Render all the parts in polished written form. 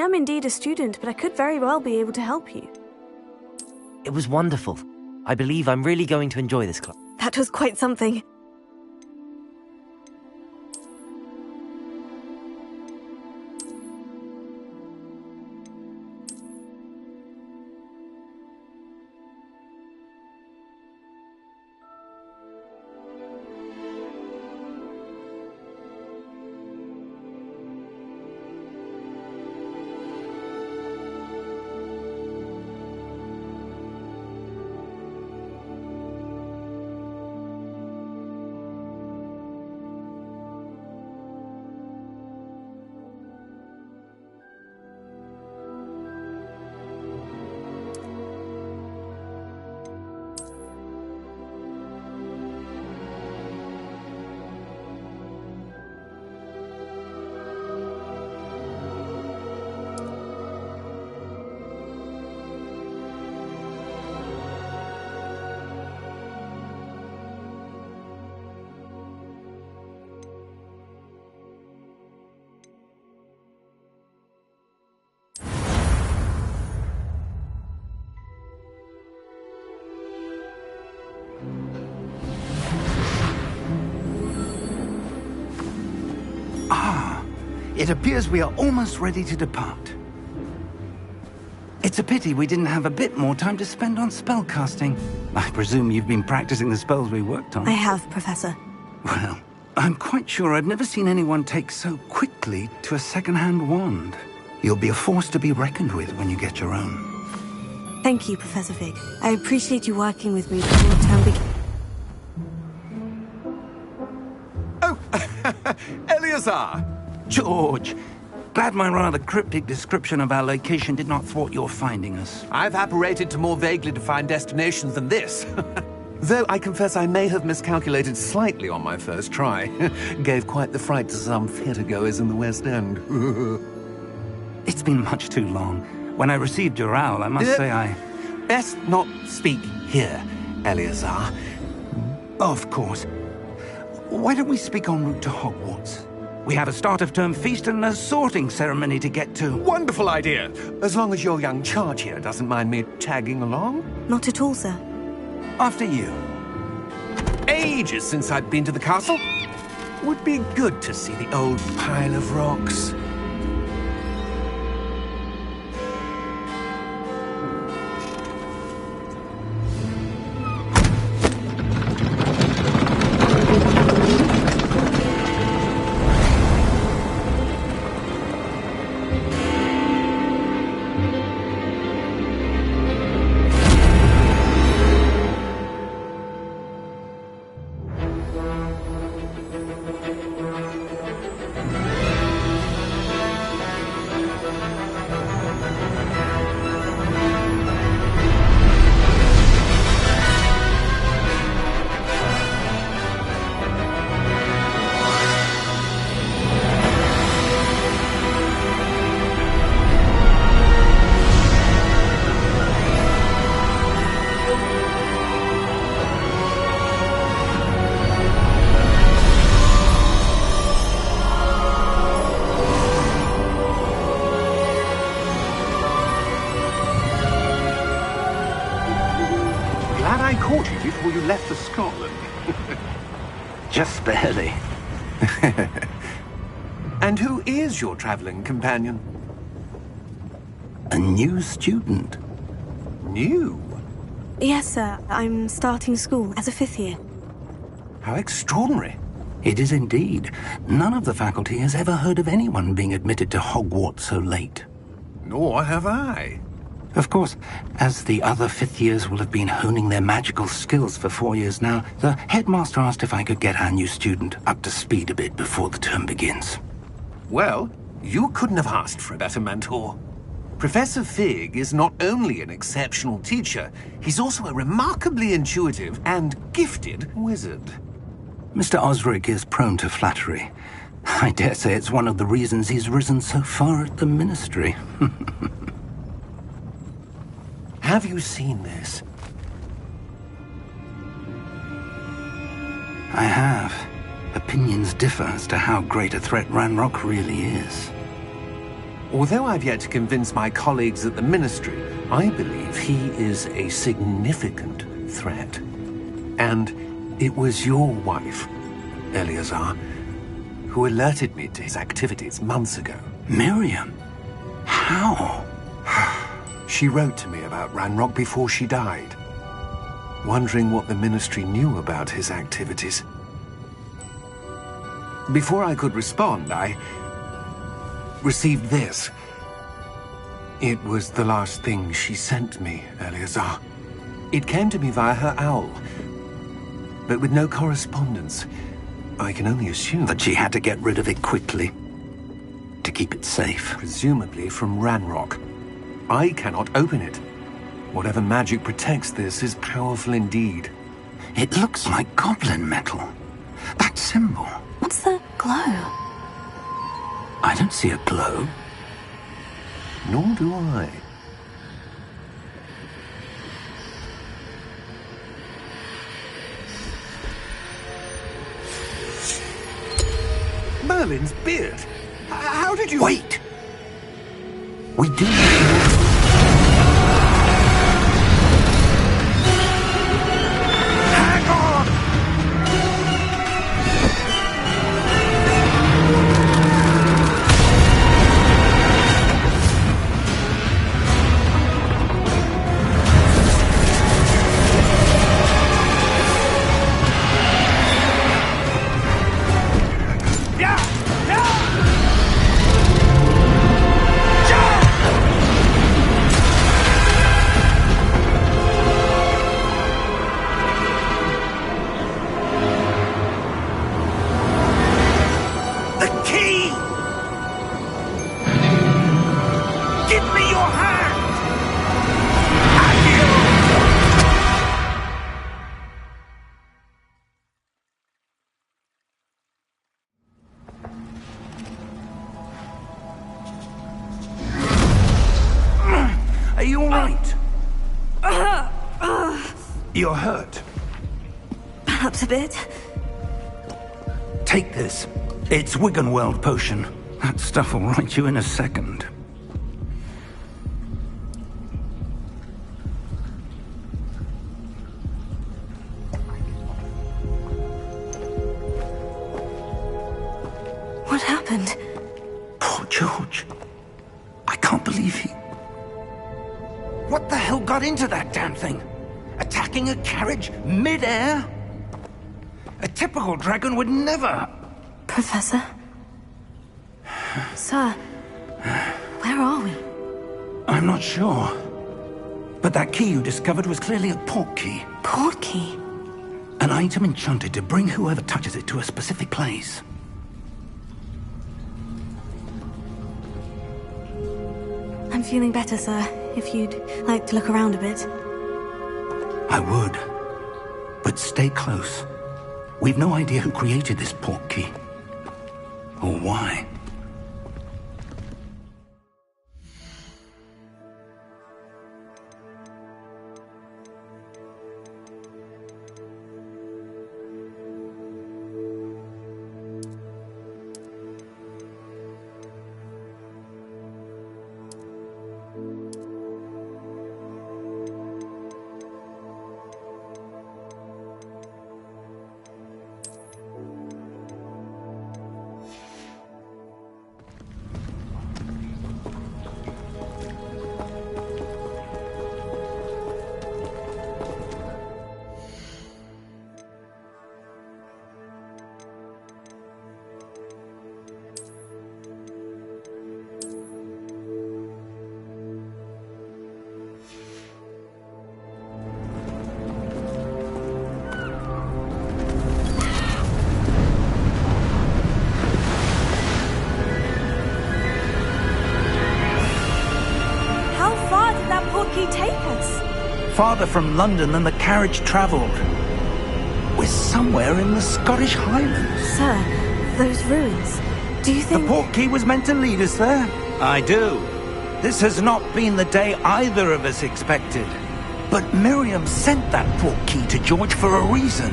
am indeed a student, but I could very well be able to help you. It was wonderful. I believe I'm really going to enjoy this class. That was quite something. It appears we are almost ready to depart. It's a pity we didn't have a bit more time to spend on spellcasting. I presume you've been practicing the spells we worked on. I have, Professor. Well, I'm quite sure I've never seen anyone take so quickly to a second-hand wand. You'll be a force to be reckoned with when you get your own. Thank you, Professor Fig. I appreciate you working with me before the term begins. Oh, Eleazar! George, glad my rather cryptic description of our location did not thwart your finding us. I've apparated to more vaguely defined destinations than this. Though I confess I may have miscalculated slightly on my first try. Gave quite the fright to some theatre-goers in the West End. It's been much too long. When I received your owl, I must say I... Best not speak here, Eleazar. Of course. Why don't we speak en route to Hogwarts? We have a start-of-term feast and a sorting ceremony to get to. Wonderful idea! As long as your young charge here doesn't mind me tagging along. Not at all, sir. After you. Ages since I'd been to the castle. Would be good to see the old pile of rocks. Before you left for Scotland. Just barely. And who is your traveling companion? A new student. New? Yes, sir. I'm starting school as a 5th year. How extraordinary. It is indeed. None of the faculty has ever heard of anyone being admitted to Hogwarts so late. Nor have I. Of course, as the other 5th years will have been honing their magical skills for 4 years now, the headmaster asked if I could get our new student up to speed a bit before the term begins. Well, you couldn't have asked for a better mentor. Professor Fig is not only an exceptional teacher, he's also a remarkably intuitive and gifted wizard. Mr. Osric is prone to flattery. I dare say it's one of the reasons he's risen so far at the ministry. Have you seen this? I have. Opinions differ as to how great a threat Ranrock really is. Although I've yet to convince my colleagues at the Ministry, I believe he is a significant threat. And it was your wife, Eleazar, who alerted me to his activities months ago. Miriam? How? She wrote to me about Ranrock before she died, wondering what the Ministry knew about his activities. Before I could respond, I received this. It was the last thing she sent me, Eleazar. It came to me via her owl, but with no correspondence. I can only assume That she had to get rid of it quickly, to keep it safe. presumably from Ranrock. I cannot open it. Whatever magic protects this is powerful indeed. It looks like goblin metal. That symbol. What's the glow? I don't see a glow. Nor do I. Merlin's beard? How did you... Wait! We do need to... Hang on! Are you all right? You're hurt. Perhaps a bit. Take this. It's Wiggenweld potion. That stuff will right you in a second. What happened? Poor George. I can't believe he... What the hell got into that damn thing? Attacking a carriage mid-air? A typical dragon would never... Professor? Sir, where are we? I'm not sure. But that key you discovered was clearly a port key. Port key? An item enchanted to bring whoever touches it to a specific place. I'm feeling better, sir. If you'd like to look around a bit. I would. But stay close. We've no idea who created this port key. Or why. Farther from London than the carriage travelled. We're somewhere in the Scottish Highlands. Sir, those ruins. Do you think... The port key was meant to lead us there? I do. This has not been the day either of us expected. But Miriam sent that port key to George for a reason.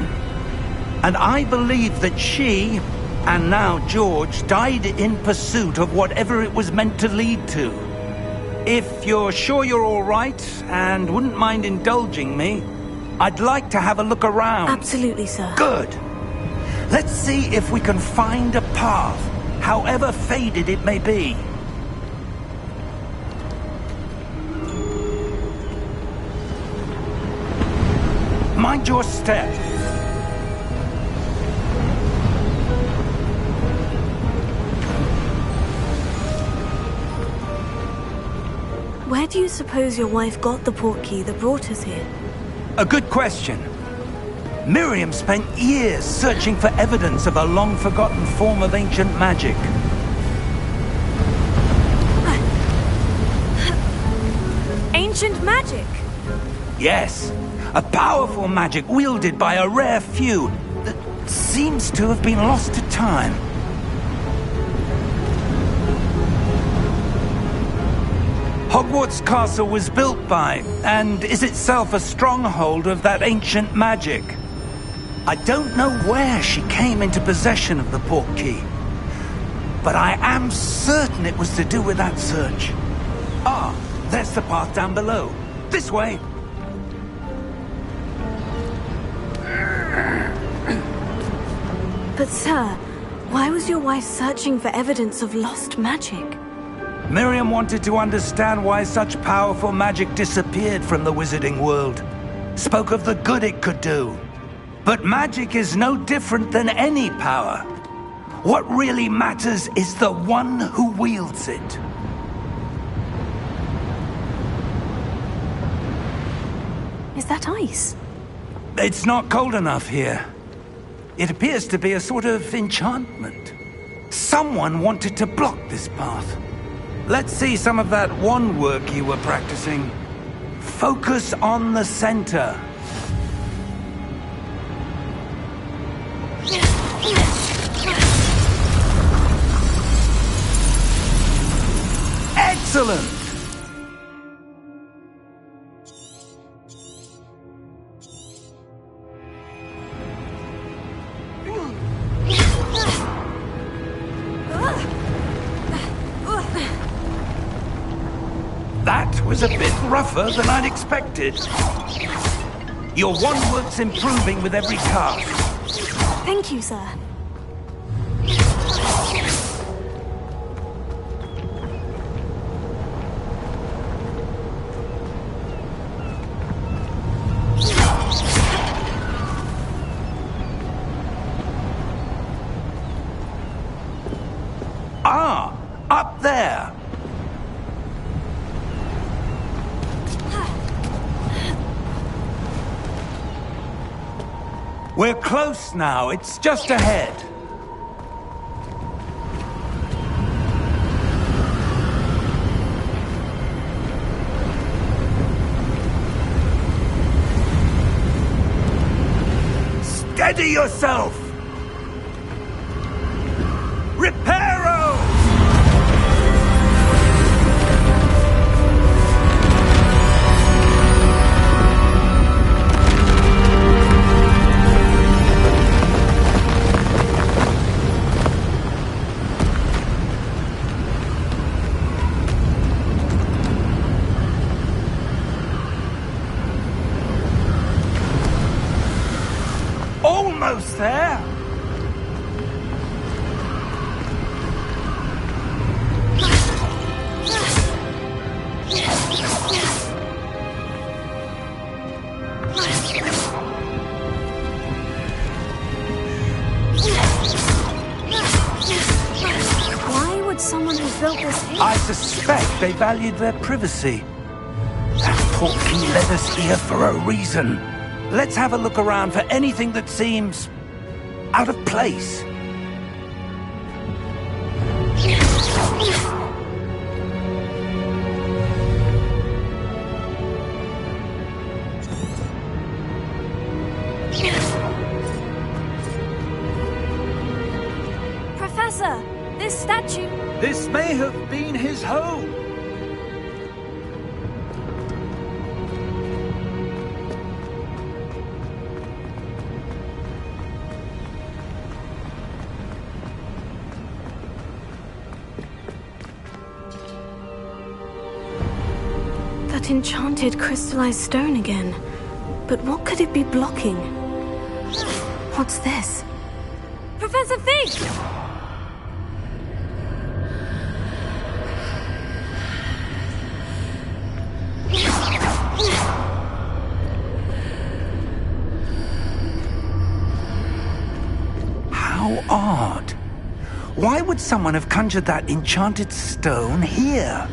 And I believe that she, And now George died in pursuit of whatever it was meant to lead to. If you're sure you're all right and wouldn't mind indulging me, I'd like to have a look around. Absolutely, sir. Good. Let's see if we can find a path, however faded it may be. Mind your step. Where do you suppose your wife got the portkey that brought us here? A good question. Miriam spent years searching for evidence of a long-forgotten form of ancient magic. Ancient magic? Yes, a powerful magic wielded by a rare few that seems to have been lost to time. Hogwarts Castle was built by, and is itself a stronghold of that ancient magic. I don't know where she came into possession of the portkey, but I am certain it was to do with that search. Ah, there's the path down below. This way. But sir, why was your wife searching for evidence of lost magic? Miriam wanted to understand why such powerful magic disappeared from the wizarding world. Spoke of the good it could do. But magic is no different than any power. What really matters is the one who wields it. Is that ice? It's not cold enough here. It appears to be a sort of enchantment. Someone wanted to block this path. Let's see some of that wand work you were practicing. Focus on the center. Excellent! That was a bit rougher than I'd expected. Your wand work's improving with every cast. Thank you, sir. Ah, up there. We're close now. It's just ahead. Steady yourself! Reparo! Almost there. Why would someone who built this here? I suspect they valued their privacy. That portkey led us here for a reason. Let's have a look around for anything that seems out of place. Professor, this statue... This may have been his home. That enchanted crystallized stone again. But what could it be blocking? What's this? Professor Fig! How odd. Why would someone have conjured that enchanted stone here?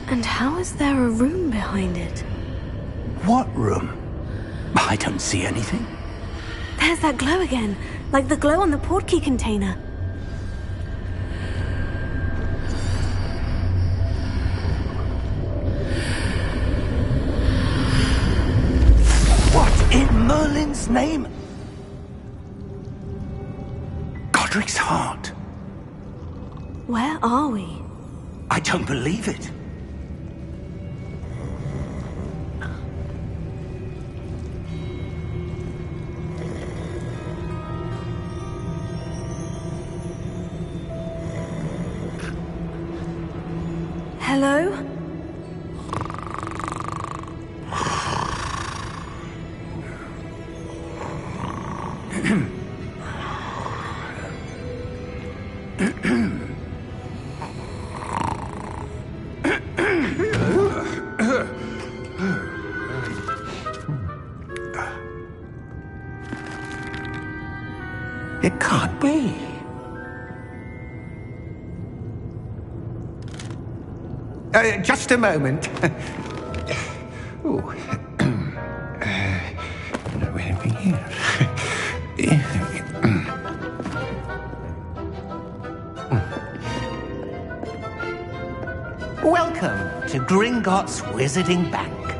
And how is there a room behind it? What room? I don't see anything. There's that glow again, like the glow on the portkey container. What in Merlin's name? Godric's heart. Where are we? I don't believe it. Hello? It can't be. Just a moment. Oh. Where are we here? Welcome to Gringotts Wizarding Bank.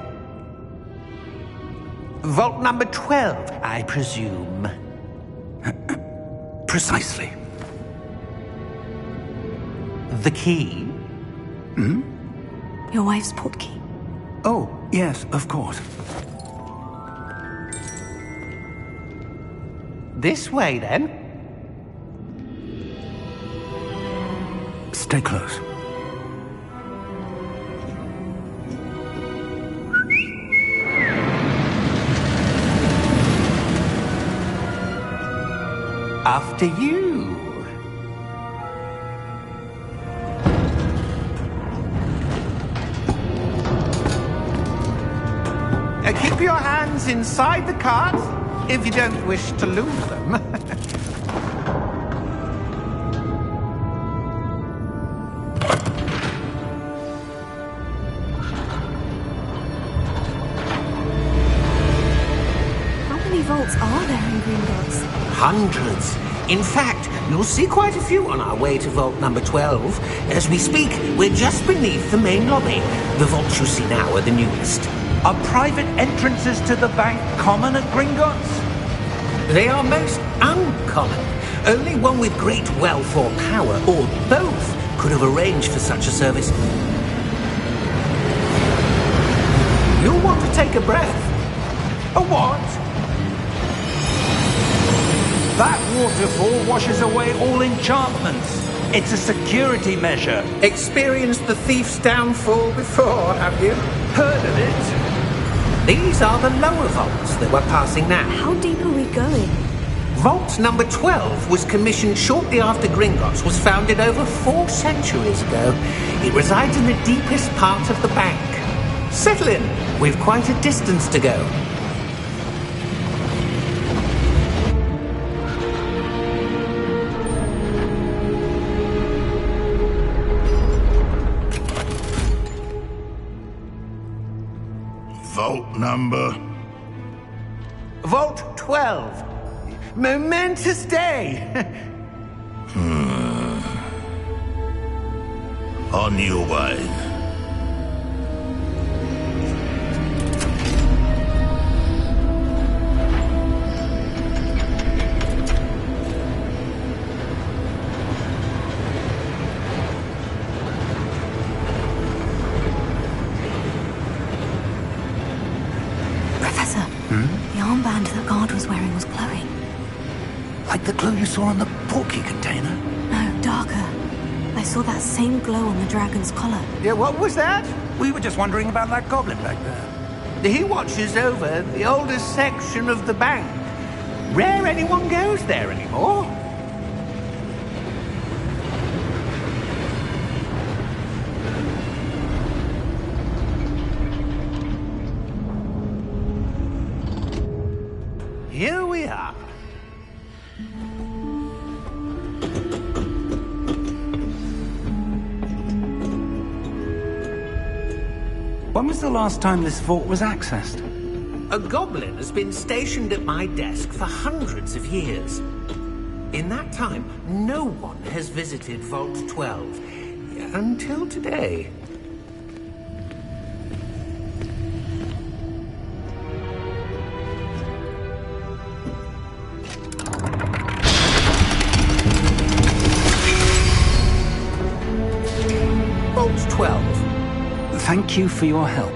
Vault number 12, I presume. Precisely. The key? Hmm? Your wife's portkey. Oh, yes, of course. This way, then. Stay close. After you. Keep your hands inside the cart if you don't wish to lose them. How many vaults are there in Gringotts? Hundreds. In fact, you'll see quite a few on our way to vault number 12. As we speak, we're just beneath the main lobby. The vaults you see now are the newest. Are private entrances to the bank common at Gringotts? They are most uncommon. Only one with great wealth or power, or both, could have arranged for such a service. You'll want to take a breath. A what? That waterfall washes away all enchantments. It's a security measure. Experienced the thief's downfall before, have you? Heard of it? These are the lower vaults that we're passing now. How deep are we going? Vault number 12 was commissioned shortly after Gringotts was founded over 4 centuries ago. It resides in the deepest part of the bank. Settle in. We've quite a distance to go. Vault number? Vault 12. Momentous day. On your way. The armband that guard was wearing was glowing. Like the glow you saw on the portkey container? No, darker. I saw that same glow on the dragon's collar. Yeah, what was that? We were just wondering about that goblin back there. He watches over the oldest section of the bank. Rare anyone goes there anymore. Here we are. When was the last time this vault was accessed? A goblin has been stationed at my desk for hundreds of years. In that time, no one has visited Vault 12. Until today. Vault 12. Thank you for your help.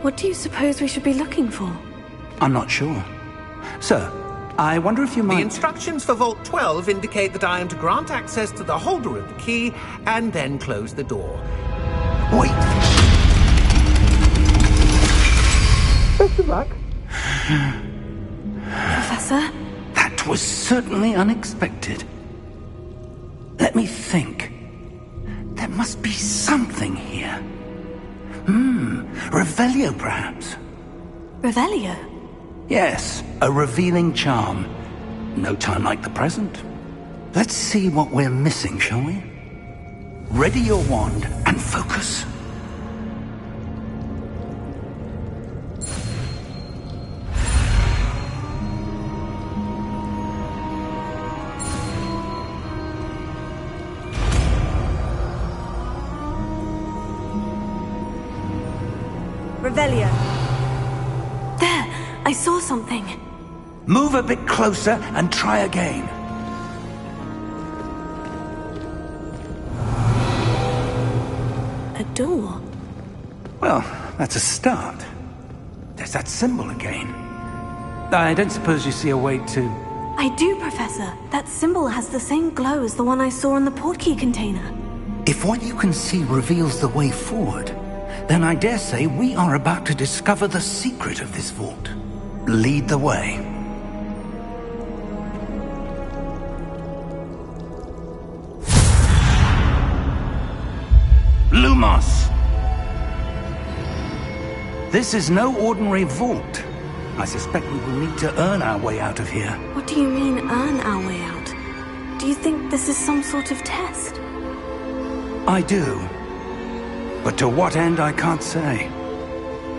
What do you suppose we should be looking for? I'm not sure. Sir, I wonder if you might... The instructions for Vault 12 indicate that I am to grant access to the holder of the key and then close the door. Wait! Best of luck. Professor? That was certainly unexpected. Let me think. There must be something here. Revelio, perhaps? Revelio? Yes, a revealing charm. No time like the present. Let's see what we're missing, shall we? Ready your wand and focus. Revelio. There! I saw something. Move a bit closer and try again. A door. Well, that's a start. There's that symbol again. I don't suppose you see a way to... I do, Professor. That symbol has the same glow as the one I saw on the portkey container. If what you can see reveals the way forward, then I dare say we are about to discover the secret of this vault. Lead the way. Lumos! This is no ordinary vault. I suspect we will need to earn our way out of here. What do you mean, earn our way out? Do you think this is some sort of test? I do. But to what end, I can't say.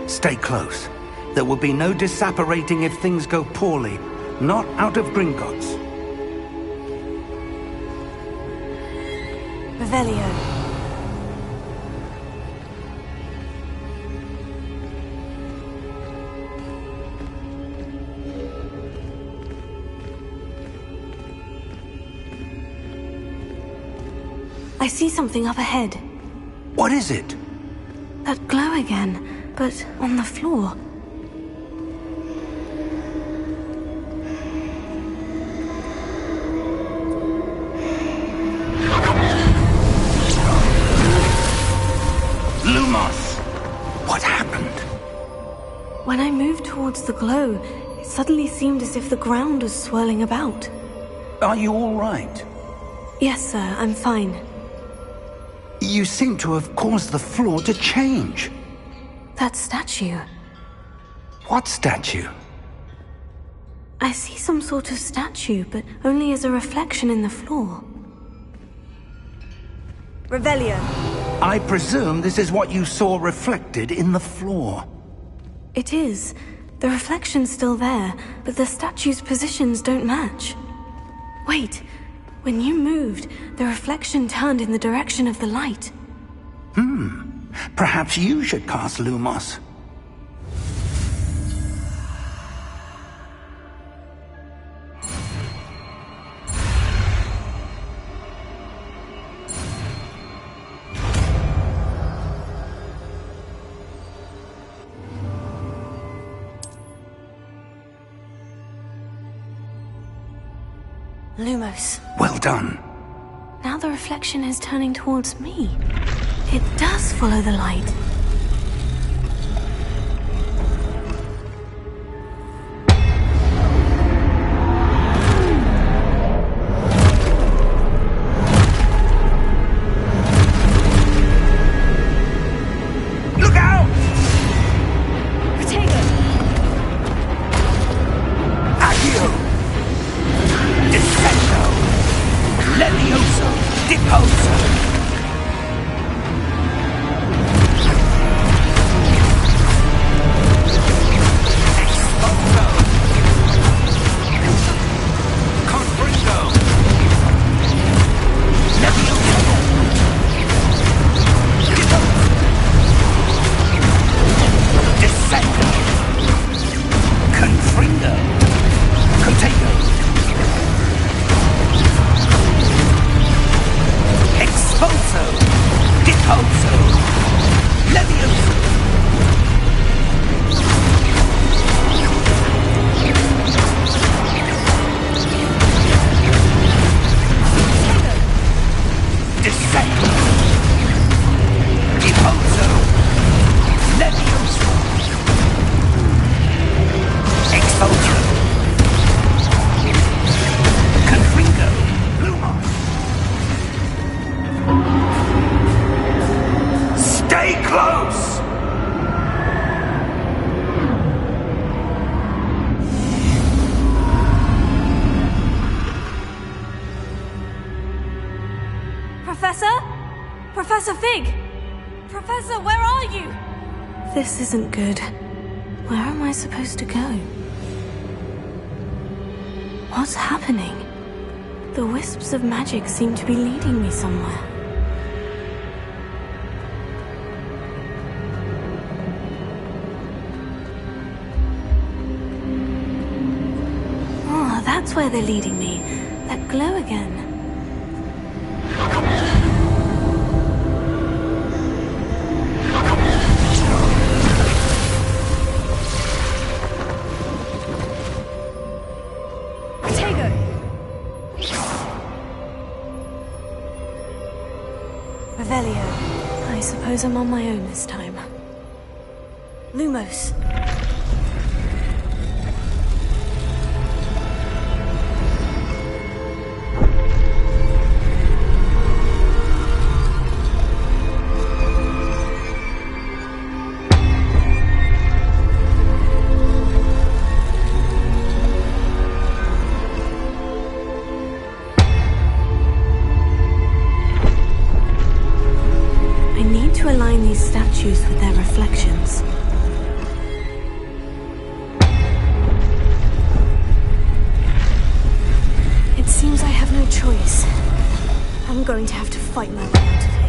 Stay close. There will be no disapparating if things go poorly. Not out of Gringotts. Revelio. I see something up ahead. What is it? That glow again, but on the floor. Lumos! What happened? When I moved towards the glow, it suddenly seemed as if the ground was swirling about. Are you all right? Yes, sir, I'm fine. You seem to have caused the floor to change. That statue. What statue? I see some sort of statue, but only as a reflection in the floor. Revelio. I presume this is what you saw reflected in the floor. It is. The reflection's still there, but the statue's positions don't match. Wait. When you moved, the reflection turned in the direction of the light. Perhaps you should cast Lumos. Lumos. Well done. Now the reflection is turning towards me. It does follow the light. Look out! Protego! Accio! Descendo! Levioso! Deposo! Professor? Professor Fig! Professor, where are you? This isn't good. Where am I supposed to go? What's happening? The wisps of magic seem to be leading me somewhere. Oh, that's where they're leading me. That glow again. I suppose I'm on my own this time. Lumos. To align these statues with their reflections. It seems I have no choice. I'm going to have to fight my way out of here.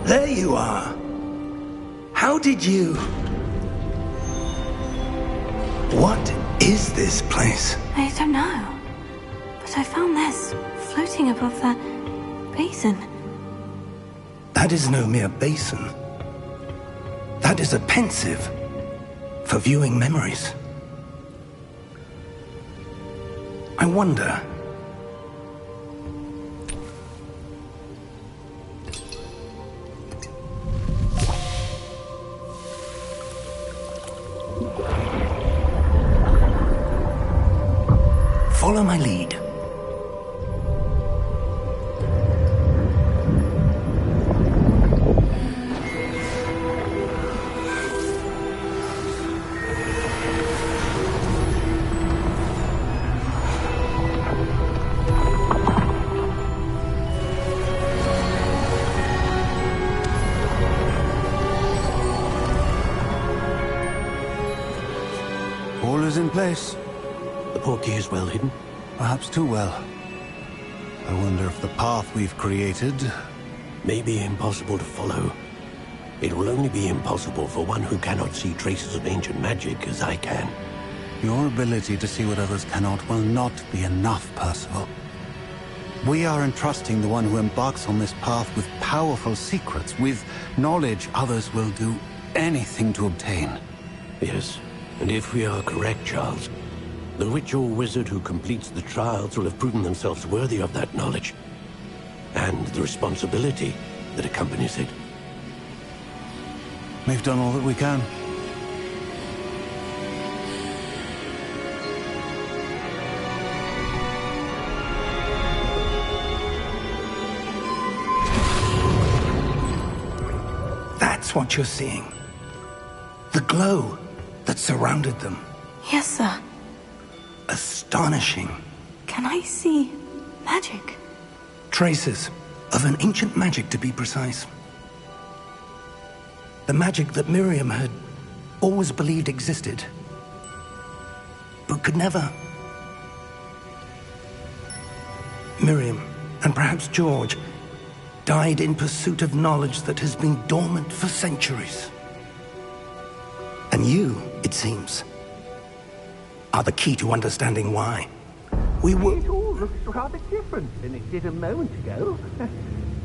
There you are. How did you... What is this place? I don't know. But I found this floating above that basin. That is no mere basin. That is a pensive for viewing memories. I wonder... Follow my lead. All is in place. The portkey is well hidden. Perhaps too well. I wonder if the path we've created... May be impossible to follow. It will only be impossible for one who cannot see traces of ancient magic as I can. Your ability to see what others cannot will not be enough, Percival. We are entrusting the one who embarks on this path with powerful secrets, with knowledge others will do anything to obtain. Yes, and if we are correct, Charles, the witch or wizard who completes the trials will have proven themselves worthy of that knowledge, and the responsibility that accompanies it. We've done all that we can. That's what you're seeing. The glow that surrounded them. Yes, sir. Astonishing. Can I see magic? Traces of an ancient magic, to be precise. The magic that Miriam had always believed existed, but could never. Miriam, and perhaps George, died in pursuit of knowledge that has been dormant for centuries. And you, it seems, are the key to understanding why. We were... It all looks rather different than it did a moment ago.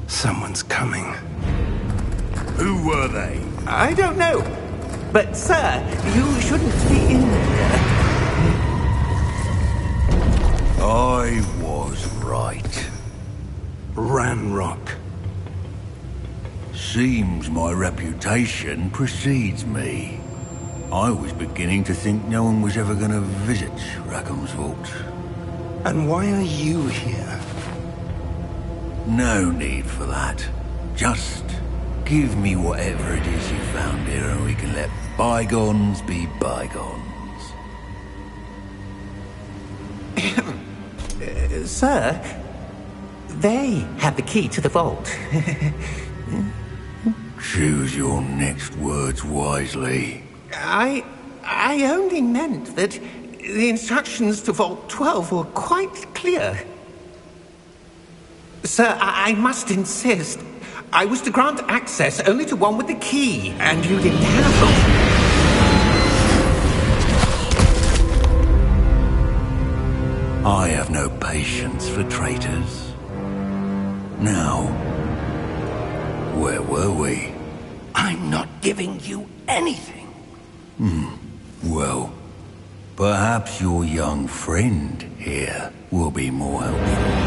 Someone's coming. Who were they? I don't know. But, sir, you shouldn't be in there. I was right. Ranrock. Seems my reputation precedes me. I was beginning to think no one was ever going to visit Rackham's vault. And why are you here? No need for that. Just give me whatever it is you found here and we can let bygones be bygones. Sir, they have the key to the vault. Choose your next words wisely. I only meant that the instructions to Vault 12 were quite clear. Sir, I must insist. I was to grant access only to one with the key, and you didn't have them. I have no patience for traitors. Now, where were we? I'm not giving you anything. Well, perhaps your young friend here will be more helpful.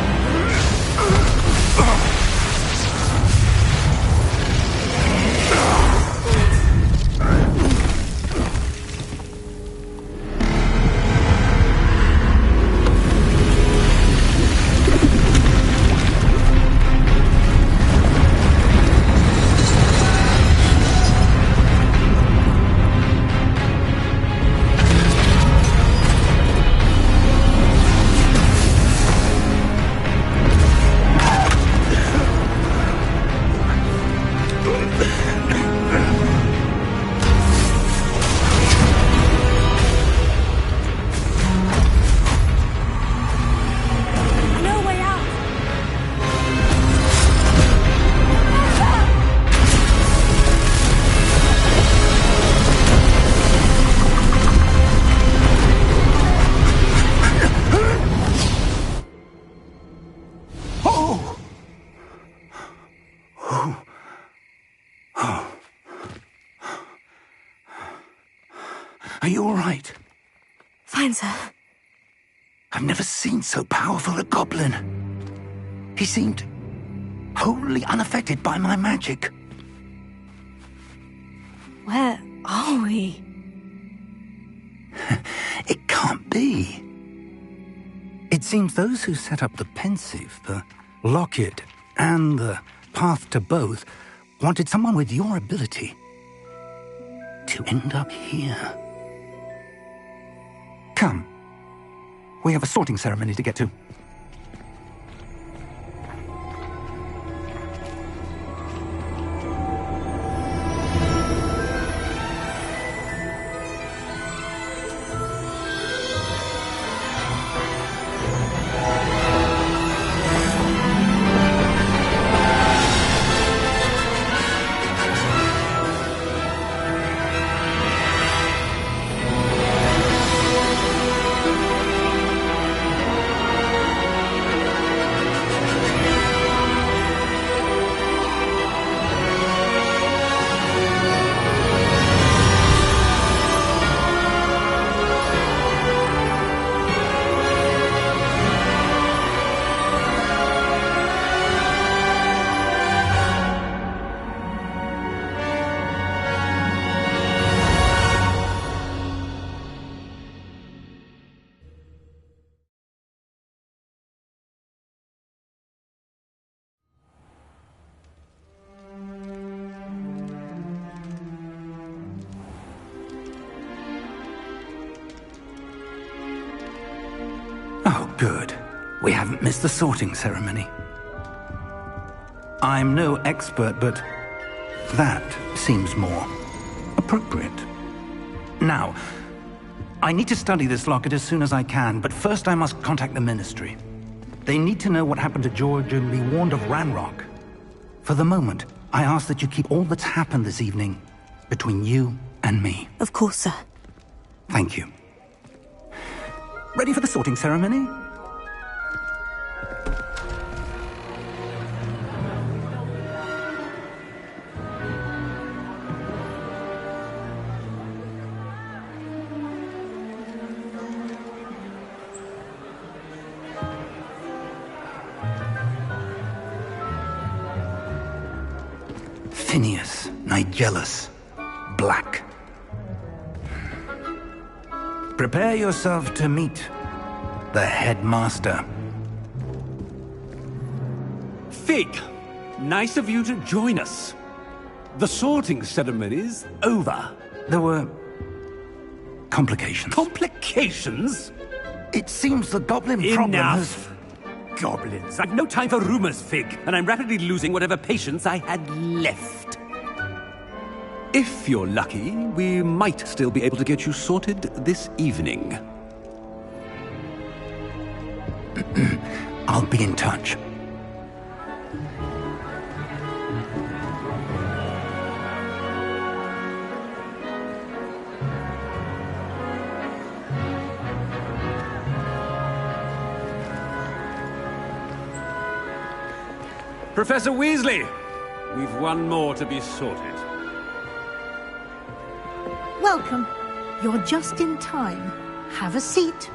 Are you all right? Fine, sir. I've never seen so powerful a goblin. He seemed wholly unaffected by my magic. Where are we? It can't be. It seems those who set up the pensive, the locket, and the path to both wanted someone with your ability to end up here. Come. We have a sorting ceremony to get to. Oh, good. We haven't missed the sorting ceremony. I'm no expert, but that seems more appropriate. Now, I need to study this locket as soon as I can, but first I must contact the Ministry. They need to know what happened to George and be warned of Ranrock. For the moment, I ask that you keep all that's happened this evening between you and me. Of course, sir. Thank you. Ready for the sorting ceremony? Phineas, Nigellus, Black. Prepare yourself to meet the headmaster. Fig, nice of you to join us. The sorting ceremony's over. There were complications. Complications? It seems the goblin problem has... Enough! Goblins. I've no time for rumors, Fig, and I'm rapidly losing whatever patience I had left. If you're lucky, we might still be able to get you sorted this evening. I'll be in touch. Professor Weasley, we've one more to be sorted. Welcome. You're just in time. Have a seat.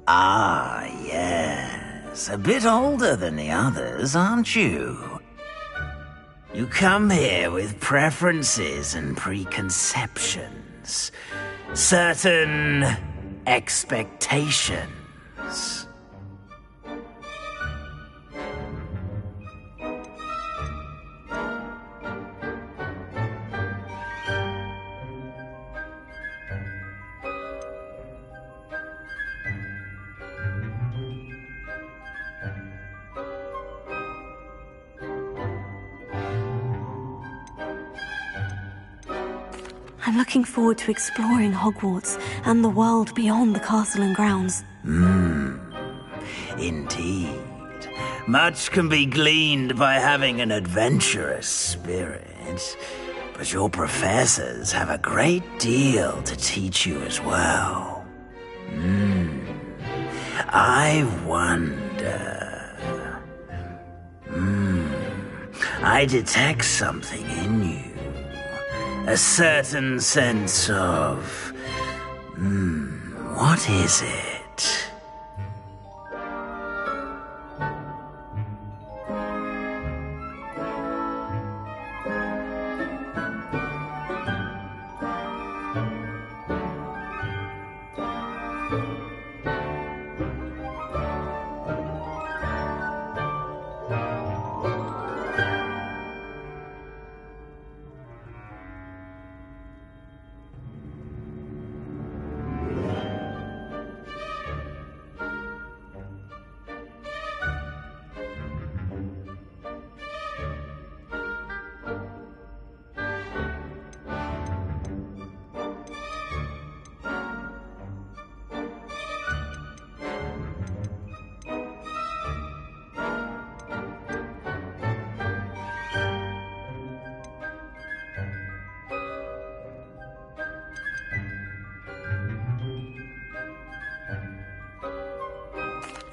Ah, yes. A bit older than the others, aren't you? You come here with preferences and preconceptions. Certain expectations. I'm looking forward to exploring Hogwarts and the world beyond the castle and grounds. Indeed. Much can be gleaned by having an adventurous spirit, but your professors have a great deal to teach you as well. I wonder... I detect something in you. A certain sense of... what is it?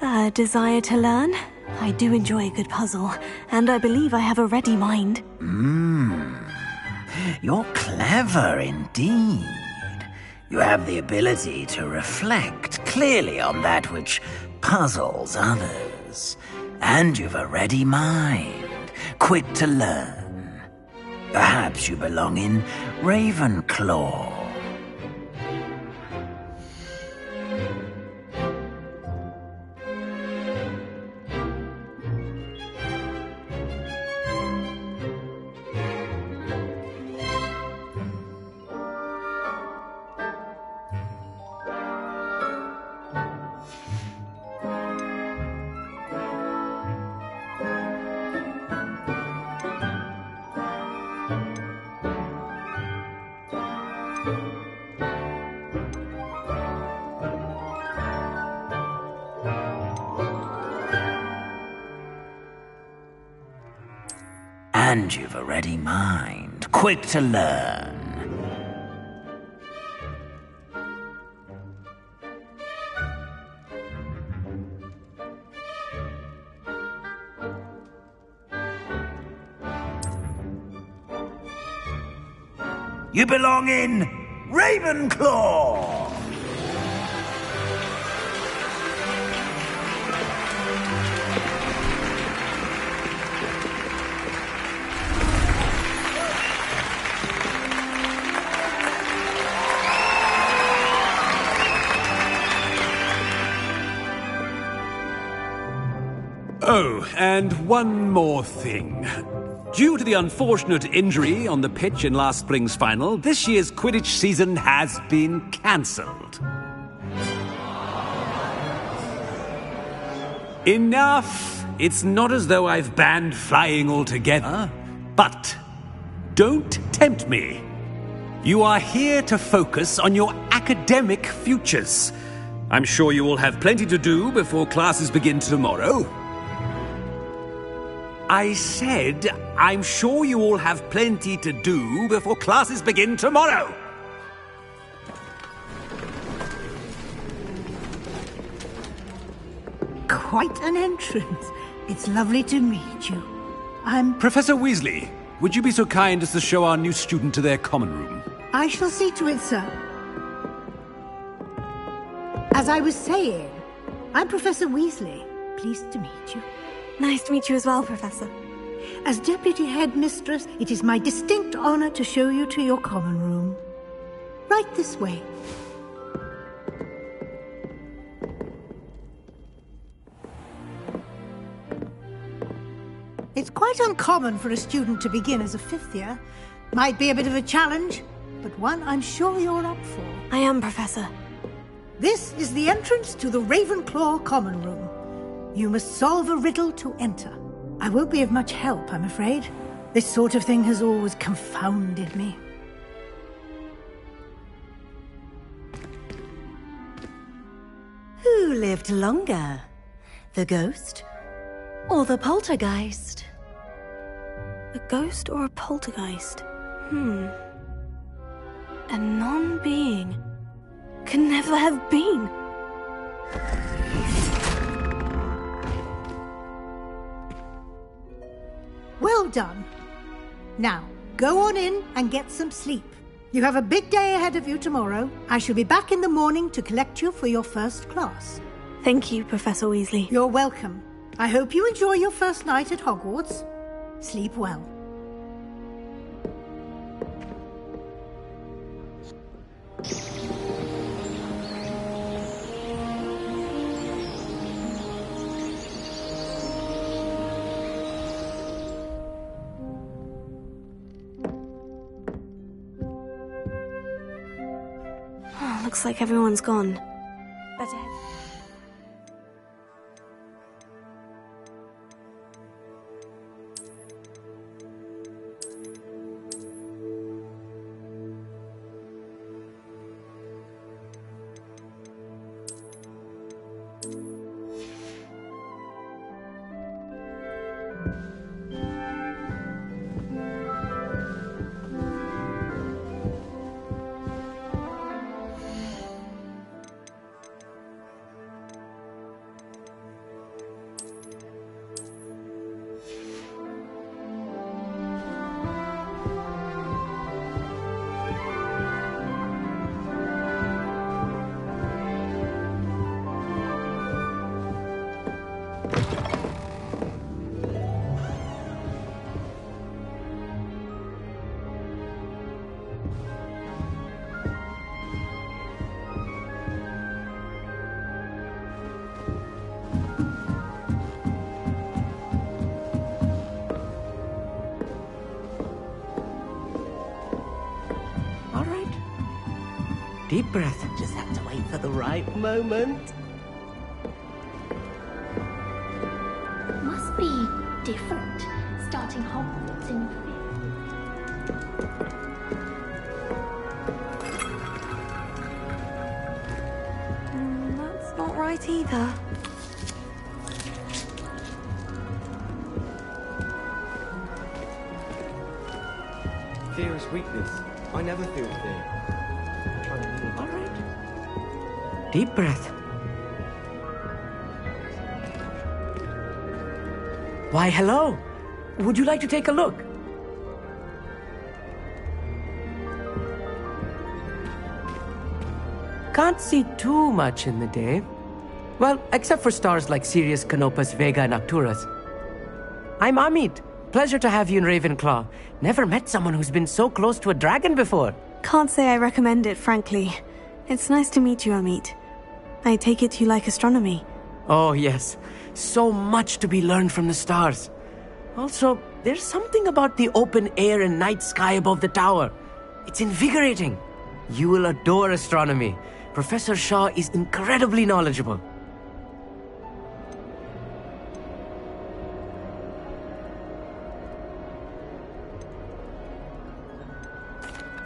A desire to learn? I do enjoy a good puzzle, and I believe I have a ready mind. You're clever indeed. You have the ability to reflect clearly on that which puzzles others. And you've a ready mind, quick to learn. Perhaps you belong in Ravenclaw. And you've a ready mind, quick to learn. You belong in Ravenclaw! Oh, and one more thing. Due to the unfortunate injury on the pitch in last spring's final, this year's Quidditch season has been cancelled. Enough! It's not as though I've banned flying altogether, but don't tempt me. You are here to focus on your academic futures. I'm sure you will have plenty to do before classes begin tomorrow. I said, I'm sure you all have plenty to do before classes begin tomorrow. Quite an entrance. It's lovely to meet you. I'm... Professor Weasley, would you be so kind as to show our new student to their common room? I shall see to it, sir. As I was saying, I'm Professor Weasley. Pleased to meet you. Nice to meet you as well, Professor. As Deputy Headmistress, it is my distinct honor to show you to your common room. Right this way. It's quite uncommon for a student to begin as a fifth year. Might be a bit of a challenge, but one I'm sure you're up for. I am, Professor. This is the entrance to the Ravenclaw common room. You must solve a riddle to enter. I won't be of much help, I'm afraid. This sort of thing has always confounded me. Who lived longer? The ghost or the poltergeist? A ghost or a poltergeist? A non-being. Can never have been. Well done. Now, go on in and get some sleep. You have a big day ahead of you tomorrow. I shall be back in the morning to collect you for your first class. Thank you, Professor Weasley. You're welcome. I hope you enjoy your first night at Hogwarts. Sleep well. Looks like everyone's gone. Better head. Deep breath. Just have to wait for the right moment. Must be different, starting Hogwarts in That's not right either. Fear is weakness. I never feel fear. All right. Deep breath. Why, hello. Would you like to take a look? Can't see too much in the day. Well, except for stars like Sirius, Canopus, Vega, and Arcturus. I'm Amit. Pleasure to have you in Ravenclaw. Never met someone who's been so close to a dragon before. Can't say I recommend it, frankly. It's nice to meet you, Amit. I take it you like astronomy. Oh, yes. So much to be learned from the stars. Also, there's something about the open air and night sky above the tower. It's invigorating. You will adore astronomy. Professor Shaw is incredibly knowledgeable.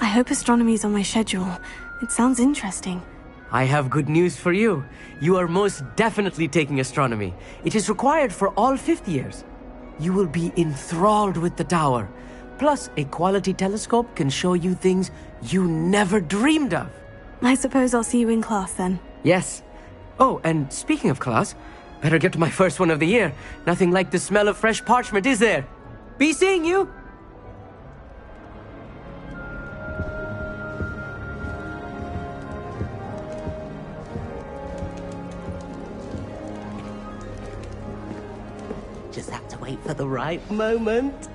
I hope astronomy's on my schedule. It sounds interesting. I have good news for you. You are most definitely taking astronomy. It is required for all 5th years. You will be enthralled with the tower. Plus, a quality telescope can show you things you never dreamed of. I suppose I'll see you in class then. Yes. Oh, and speaking of class, better get to my first one of the year. Nothing like the smell of fresh parchment, is there? Be seeing you! Just have to wait for the right moment.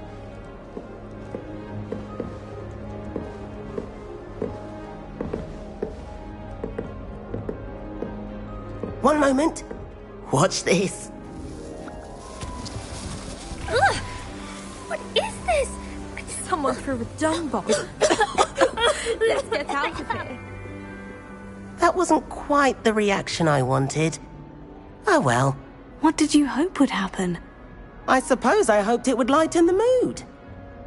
One moment. Watch this. Ugh! What is this? Someone threw a dung bomb. Let's get out of here. That wasn't quite the reaction I wanted. Oh well. What did you hope would happen? I suppose I hoped it would lighten the mood.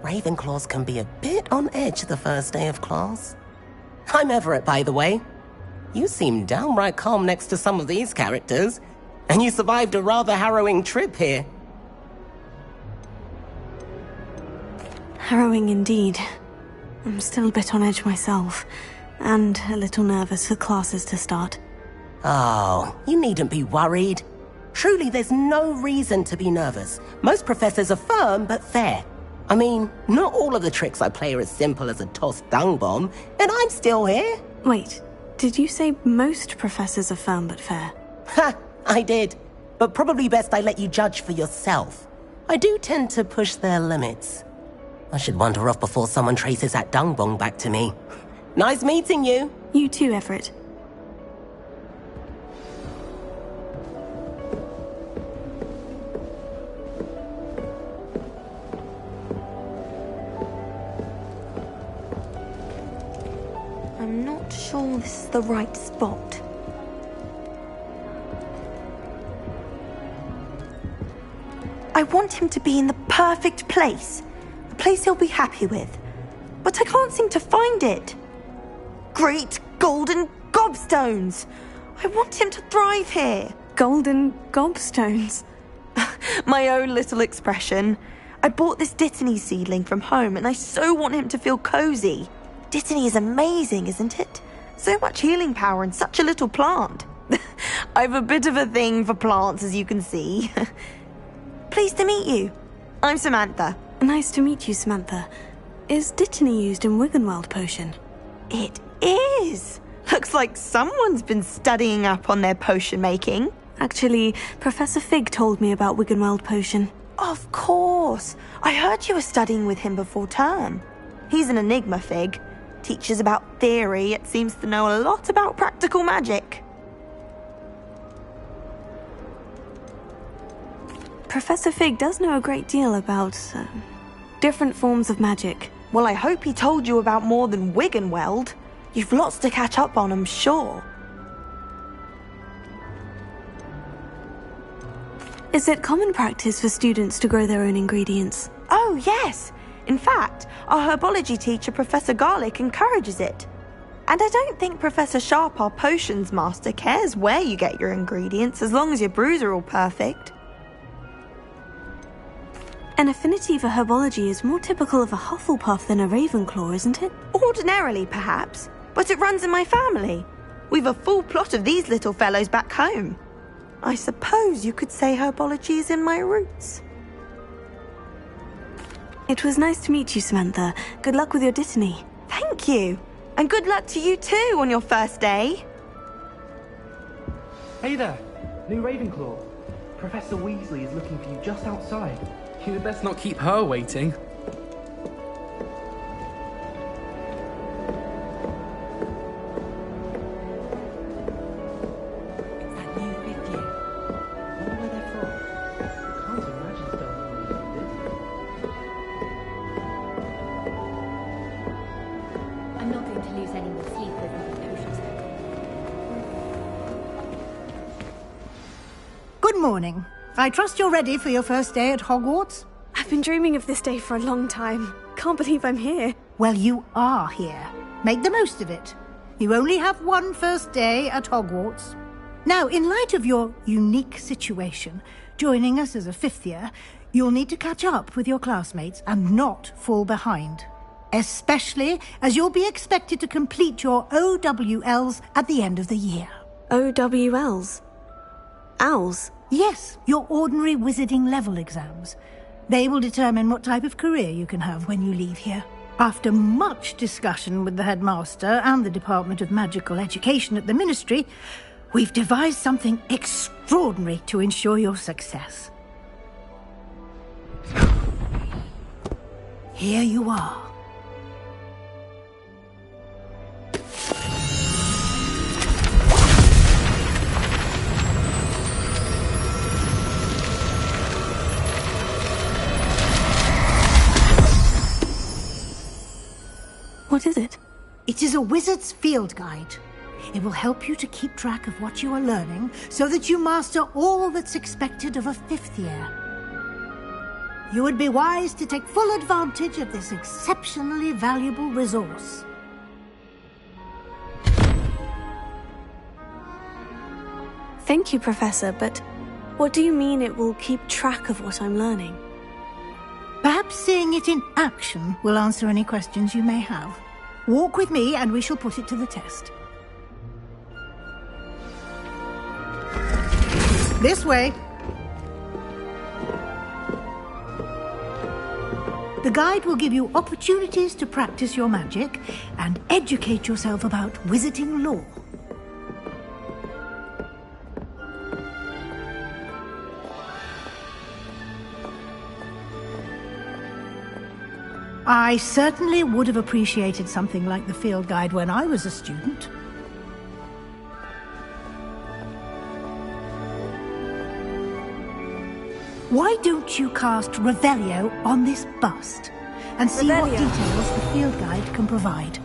Ravenclaws can be a bit on edge the first day of class. I'm Everett, by the way. You seem downright calm next to some of these characters, and you survived a rather harrowing trip here. Harrowing indeed. I'm still a bit on edge myself, and a little nervous for classes to start. Oh, you needn't be worried. Truly, there's no reason to be nervous. Most professors are firm but fair. I mean, not all of the tricks I play are as simple as a tossed dung bomb, and I'm still here. Wait, did you say most professors are firm but fair? Ha, I did. But probably best I let you judge for yourself. I do tend to push their limits. I should wander off before someone traces that dung bomb back to me. Nice meeting you. You too, Everett. I'm not sure this is the right spot. I want him to be in the perfect place. A place he'll be happy with. But I can't seem to find it. Great golden gobstones! I want him to thrive here. Golden gobstones? My own little expression. I bought this Dittany seedling from home and I so want him to feel cozy. Dittany is amazing, isn't it? So much healing power in such a little plant. I've a bit of a thing for plants, as you can see. Pleased to meet you. I'm Samantha. Nice to meet you, Samantha. Is Dittany used in Wiggenweld potion? It is. Looks like someone's been studying up on their potion making. Actually, Professor Fig told me about Wiggenweld potion. Of course. I heard you were studying with him before term. He's an enigma, Fig. Teaches about theory, yet seems to know a lot about practical magic. Professor Fig does know a great deal about different forms of magic. Well, I hope he told you about more than Wiggenweld. You've lots to catch up on, I'm sure. Is it common practice for students to grow their own ingredients? Oh, yes. In fact, our herbology teacher, Professor Garlick, encourages it. And I don't think Professor Sharp, our potions master, cares where you get your ingredients as long as your brews are all perfect. An affinity for herbology is more typical of a Hufflepuff than a Ravenclaw, isn't it? Ordinarily, perhaps, but it runs in my family. We've a full plot of these little fellows back home. I suppose you could say herbology is in my roots. It was nice to meet you, Samantha. Good luck with your Dittany. Thank you. And good luck to you too on your first day. Hey there, new Ravenclaw. Professor Weasley is looking for you just outside. You'd best not keep her waiting. I'm not going to lose any more sleep over the potions. Good morning. I trust you're ready for your first day at Hogwarts? I've been dreaming of this day for a long time. Can't believe I'm here. Well, you are here. Make the most of it. You only have one first day at Hogwarts. Now, in light of your unique situation, joining us as a fifth year, you'll need to catch up with your classmates and not fall behind. Especially as you'll be expected to complete your OWLs at the end of the year. OWLs? Owls? Yes, your ordinary wizarding level exams. They will determine what type of career you can have when you leave here. After much discussion with the headmaster and the Department of Magical Education at the Ministry, we've devised something extraordinary to ensure your success. Here you are. What is it? It is a wizard's field guide. It will help you to keep track of what you are learning so that you master all that's expected of a fifth year. You would be wise to take full advantage of this exceptionally valuable resource. Thank you, Professor, but what do you mean it will keep track of what I'm learning? Perhaps seeing it in action will answer any questions you may have. Walk with me and we shall put it to the test. This way. The guide will give you opportunities to practice your magic and educate yourself about wizarding lore. I certainly would have appreciated something like the field guide when I was a student. Why don't you cast Revelio on this bust and see what details the field guide can provide?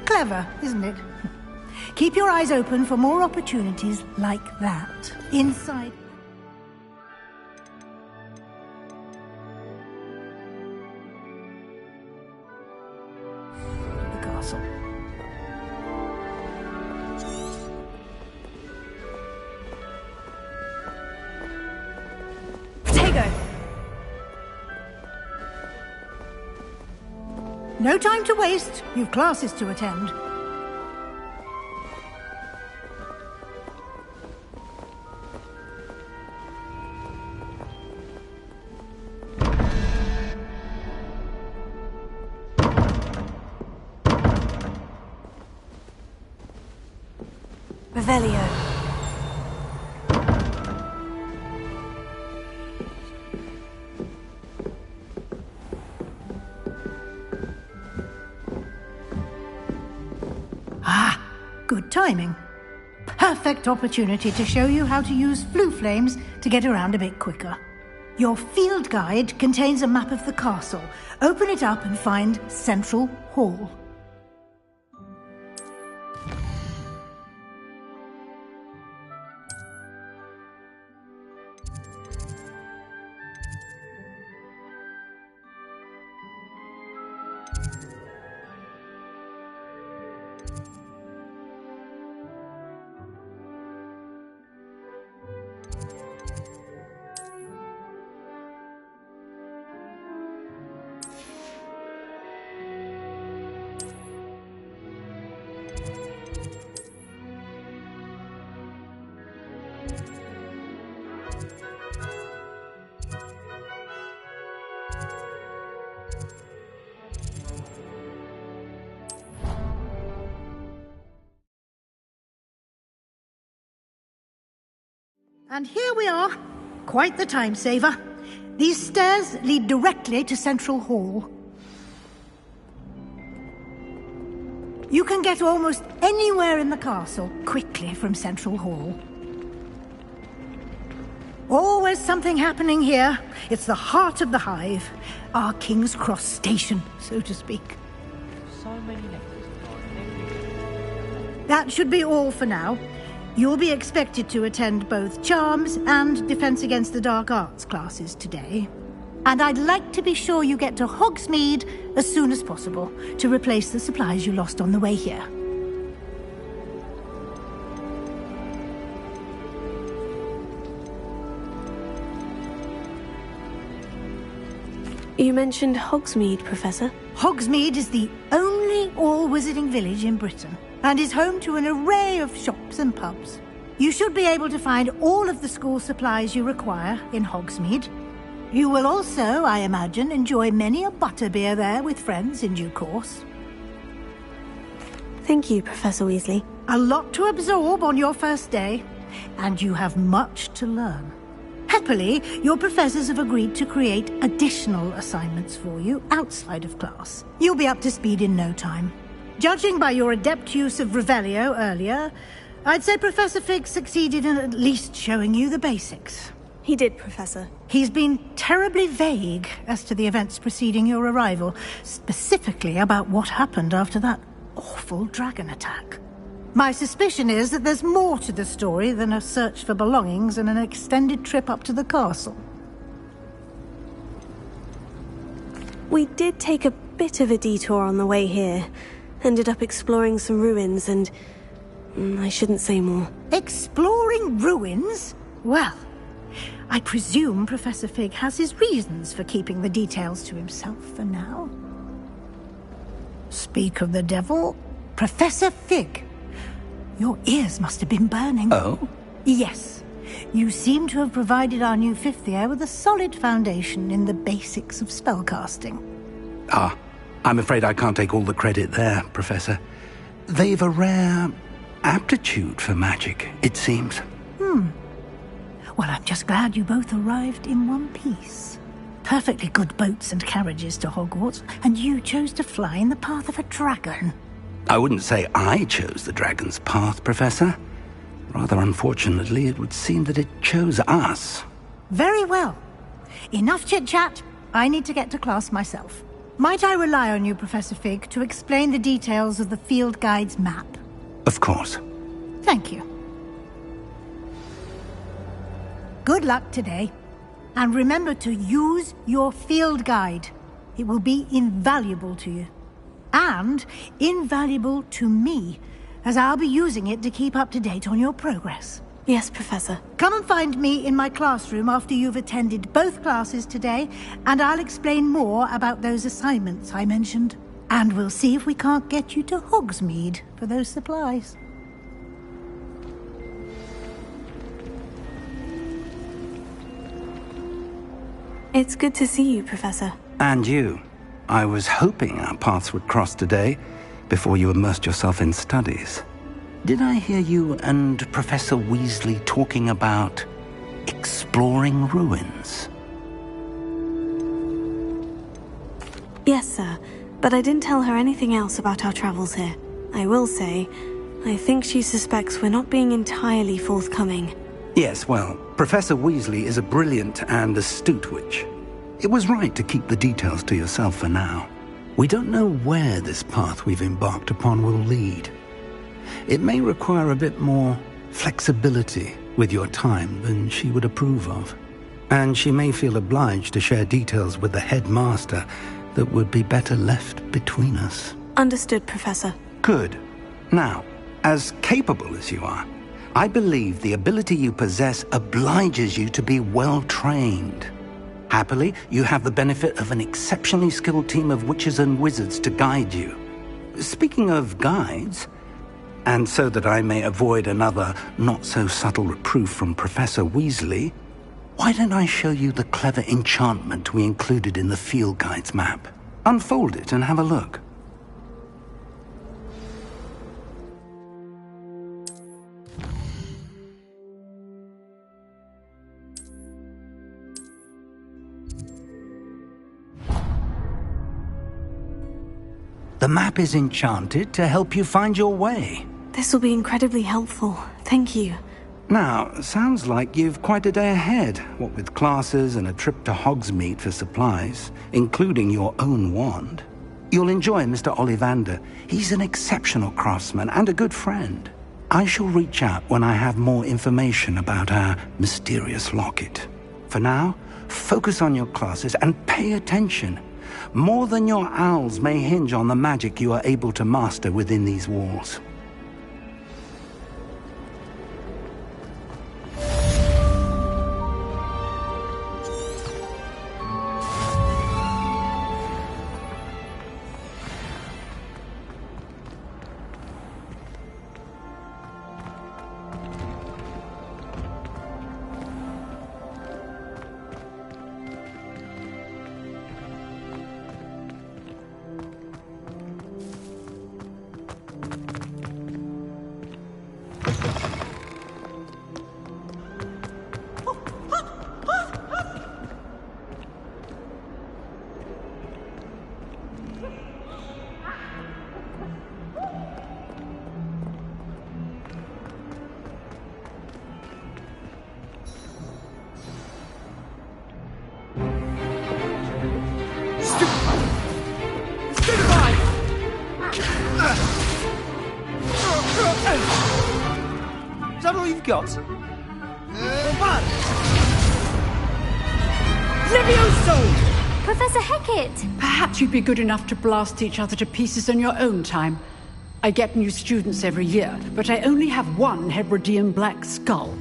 Clever, isn't it? Keep your eyes open for more opportunities like that. Inside. The castle. Potato! No time to waste. You've classes to attend. Revelio. Good timing. Perfect opportunity to show you how to use flue flames to get around a bit quicker. Your field guide contains a map of the castle. Open it up and find Central Hall. And here we are. Quite the time saver. These stairs lead directly to Central Hall. You can get almost anywhere in the castle quickly from Central Hall. Always something happening here. It's the heart of the hive. Our King's Cross station, so to speak. So many letters. That should be all for now. You'll be expected to attend both Charms and Defense Against the Dark Arts classes today. And I'd like to be sure you get to Hogsmeade as soon as possible to replace the supplies you lost on the way here. You mentioned Hogsmeade, Professor. Hogsmeade is the only all-wizarding village in Britain and is home to an array of shops and pubs. You should be able to find all of the school supplies you require in Hogsmeade. You will also, I imagine, enjoy many a butterbeer there with friends in due course. Thank you, Professor Weasley. A lot to absorb on your first day, and you have much to learn. Happily, your professors have agreed to create additional assignments for you outside of class. You'll be up to speed in no time. Judging by your adept use of Revelio earlier, I'd say Professor Fig succeeded in at least showing you the basics. He did, Professor. He's been terribly vague as to the events preceding your arrival, specifically about what happened after that awful dragon attack. My suspicion is that there's more to the story than a search for belongings and an extended trip up to the castle. We did take a bit of a detour on the way here. Ended up exploring some ruins and... I shouldn't say more. Exploring ruins? Well, I presume Professor Fig has his reasons for keeping the details to himself for now. Speak of the devil, Professor Fig. Your ears must have been burning. Oh? Yes. You seem to have provided our new fifth year with a solid foundation in the basics of spellcasting. Ah, I'm afraid I can't take all the credit there, Professor. They've a rare aptitude for magic, it seems. Well, I'm just glad you both arrived in one piece. Perfectly good boats and carriages to Hogwarts, and you chose to fly in the path of a dragon. I wouldn't say I chose the dragon's path, Professor. Rather unfortunately, it would seem that it chose us. Very well. Enough chit-chat. I need to get to class myself. Might I rely on you, Professor Fig, to explain the details of the field guide's map? Of course. Thank you. Good luck today. And remember to use your field guide. It will be invaluable to you. And invaluable to me, as I'll be using it to keep up to date on your progress. Yes, Professor. Come and find me in my classroom after you've attended both classes today, and I'll explain more about those assignments I mentioned. And we'll see if we can't get you to Hogsmeade for those supplies. It's good to see you, Professor. And you. I was hoping our paths would cross today, before you immersed yourself in studies. Did I hear you and Professor Weasley talking about exploring ruins? Yes, sir. But I didn't tell her anything else about our travels here. I will say, I think she suspects we're not being entirely forthcoming. Yes, well, Professor Weasley is a brilliant and astute witch. It was right to keep the details to yourself for now. We don't know where this path we've embarked upon will lead. It may require a bit more flexibility with your time than she would approve of. And she may feel obliged to share details with the headmaster that would be better left between us. Understood, Professor. Good. Now, as capable as you are, I believe the ability you possess obliges you to be well-trained. Happily, you have the benefit of an exceptionally skilled team of witches and wizards to guide you. Speaking of guides, and so that I may avoid another not-so-subtle reproof from Professor Weasley, why don't I show you the clever enchantment we included in the field guide's map? Unfold it and have a look. The map is enchanted to help you find your way. This will be incredibly helpful. Thank you. Now, sounds like you've quite a day ahead, what with classes and a trip to Hogsmeade for supplies, including your own wand. You'll enjoy Mr. Ollivander. He's an exceptional craftsman and a good friend. I shall reach out when I have more information about our mysterious locket. For now, focus on your classes and pay attention. More than your owls may hinge on the magic you are able to master within these walls. Is that all you've got? Levioso! Professor Hecat! Perhaps you'd be good enough to blast each other to pieces in your own time. I get new students every year, but I only have one Hebridean black skull.